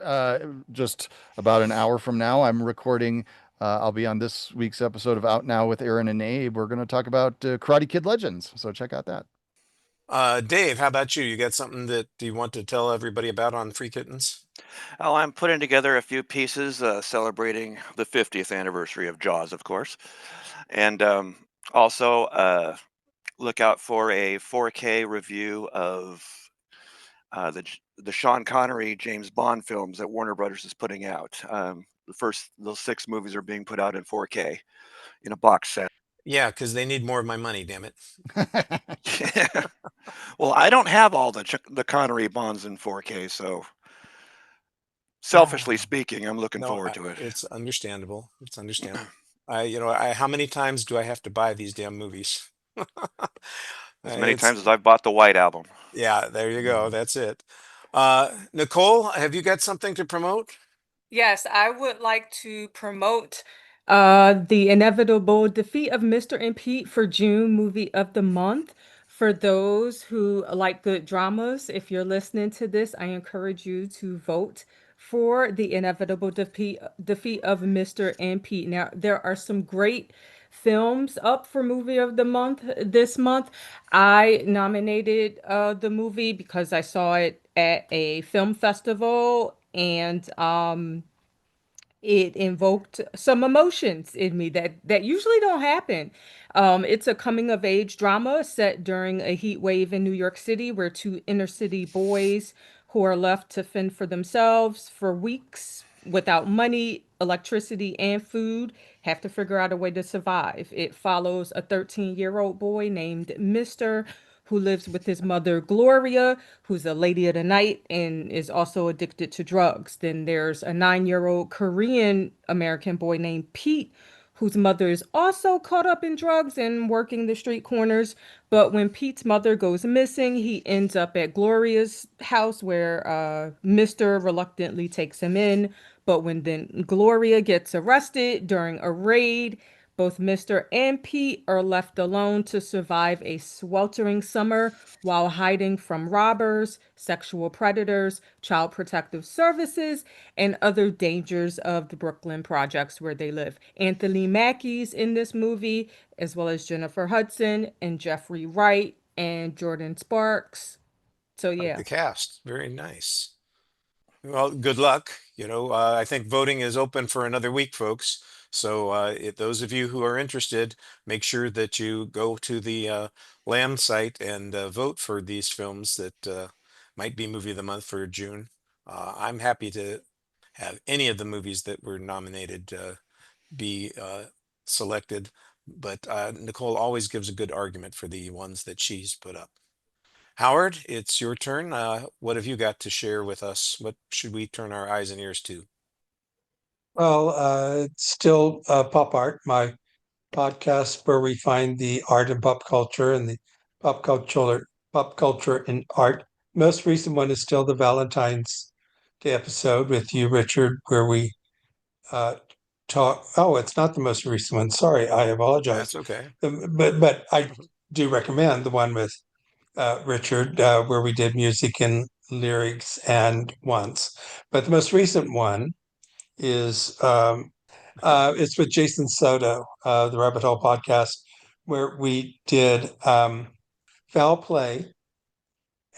just about an hour from now, I'm recording. I'll be on this week's episode of Out Now with Aaron and Abe. We're going to talk about Karate Kid Legends. So check out that. Dave, how about you? You got something that you want to tell everybody about on Free Kittens? Oh, I'm putting together a few pieces celebrating the 50th anniversary of Jaws, of course. And also look out for a 4K review of the Sean Connery James Bond films that Warner Brothers is putting out. Those 6 movies are being put out in 4K in a box set. Yeah, because they need more of my money, damn it. Yeah. Well, I don't have all the Connery Bonds in 4K, so selfishly speaking, I'm looking No, forward to it. it's understandable. It's understandable. How many times do I have to buy these damn movies? As many It's, times as I've bought the White Album. yeah, there you go. That's it. Nicole, have you got something to promote? Yes, I would like to promote the inevitable defeat of Mr. and Pete for June movie of the month. For those who like good dramas, if you're listening to this, I encourage you to vote for the inevitable defeat of Mr. and Pete. Now, there are some great films up for movie of the month this month. I nominated the movie because I saw it at a film festival, and it invoked some emotions in me that usually don't happen. It's a coming of age drama set during a heat wave in New York City, where two inner city boys who are left to fend for themselves for weeks without money, electricity, and food have to figure out a way to survive. It follows a 13-year-old boy named Mr. who lives with his mother, Gloria, who's a lady of the night and is also addicted to drugs. Then there's a 9-year-old Korean American boy named Pete, whose mother is also caught up in drugs and working the street corners. But when Pete's mother goes missing, he ends up at Gloria's house where Mr. reluctantly takes him in. But when then Gloria gets arrested during a raid, both Mr. and Pete are left alone to survive a sweltering summer while hiding from robbers, sexual predators, child protective services, and other dangers of the Brooklyn projects where they live. Anthony Mackie's in this movie, as well as Jennifer Hudson and Jeffrey Wright and Jordan Sparks. So Like yeah. the cast. Very nice. Well, good luck. I think voting is open for another week, folks. So those of you who are interested, make sure that you go to the Lamb site and vote for these films that might be movie of the month for June. I'm happy to have any of the movies that were nominated be selected, but Nicole always gives a good argument for the ones that she's put up. Howard, it's your turn. What have you got to share with us? What should we turn our eyes and ears to? Well, it's still Pop Art, my podcast where we find the art and pop culture and the pop culture and art. Most recent one is still the Valentine's Day episode with you, Richard, where we talk. Oh, it's not the most recent one. Sorry, I apologize. That's okay. But I do recommend the one with Richard, where we did music and lyrics and once. But the most recent one is it's with Jason Soto, the Rabbit Hole podcast, where we did Foul Play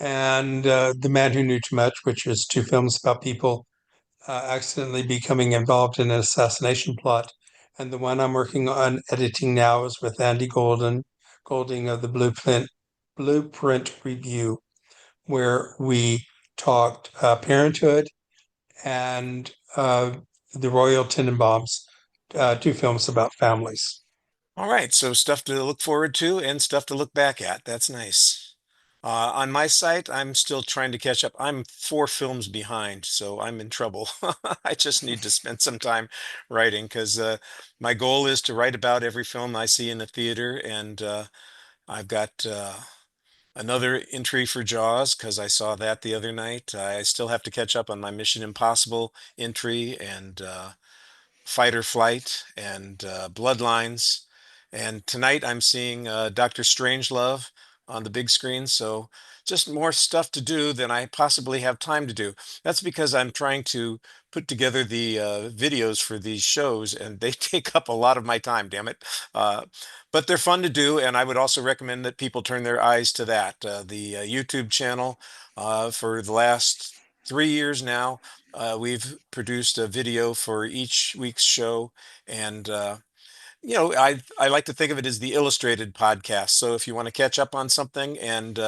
and The Man Who Knew Too Much, which is two films about people accidentally becoming involved in an assassination plot. And the one I'm working on editing now is with Andy Golding of the Blueprint Review, where we talked Parenthood and the Royal Tenenbaums, two films about families. All right, so stuff to look forward to and stuff to look back at. That's nice. On my site, I'm still trying to catch up. I'm 4 films behind, so I'm in trouble. I just need to spend some time writing because my goal is to write about every film I see in the theater, and I've got another entry for Jaws because I saw that the other night. I still have to catch up on my Mission Impossible entry and Fight or Flight and Bloodlines. And tonight I'm seeing Dr. Strangelove on the big screen. So just more stuff to do than I possibly have time to do. That's because I'm trying to put together the videos for these shows, and they take up a lot of my time, damn it. But they're fun to do, and I would also recommend that people turn their eyes to that. The YouTube channel for the last 3 years now, we've produced a video for each week's show, and I like to think of it as the illustrated podcast. So if you want to catch up on something and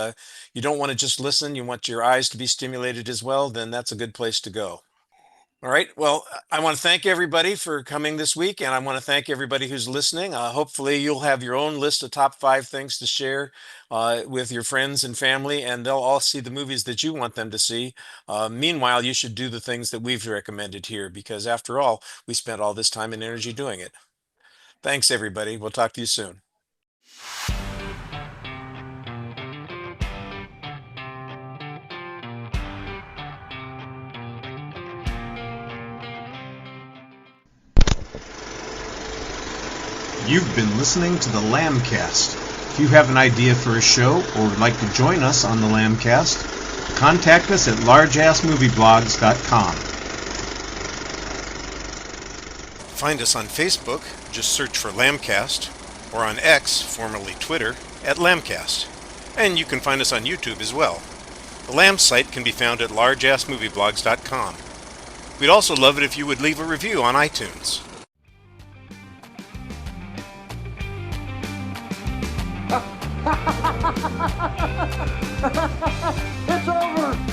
you don't want to just listen, you want your eyes to be stimulated as well, then that's a good place to go. All right. Well, I want to thank everybody for coming this week, and I want to thank everybody who's listening. Hopefully, you'll have your own list of top 5 things to share with your friends and family, and they'll all see the movies that you want them to see. Meanwhile, you should do the things that we've recommended here, because after all, we spent all this time and energy doing it. Thanks, everybody. We'll talk to you soon. You've been listening to the LAMBcast. If you have an idea for a show or would like to join us on the LAMBcast, contact us at largeassmovieblogs.com. Find us on Facebook, just search for LAMBcast, or on X, formerly Twitter, at LAMBcast. And you can find us on YouTube as well. The Lamb site can be found at largeassmovieblogs.com. We'd also love it if you would leave a review on iTunes. It's over!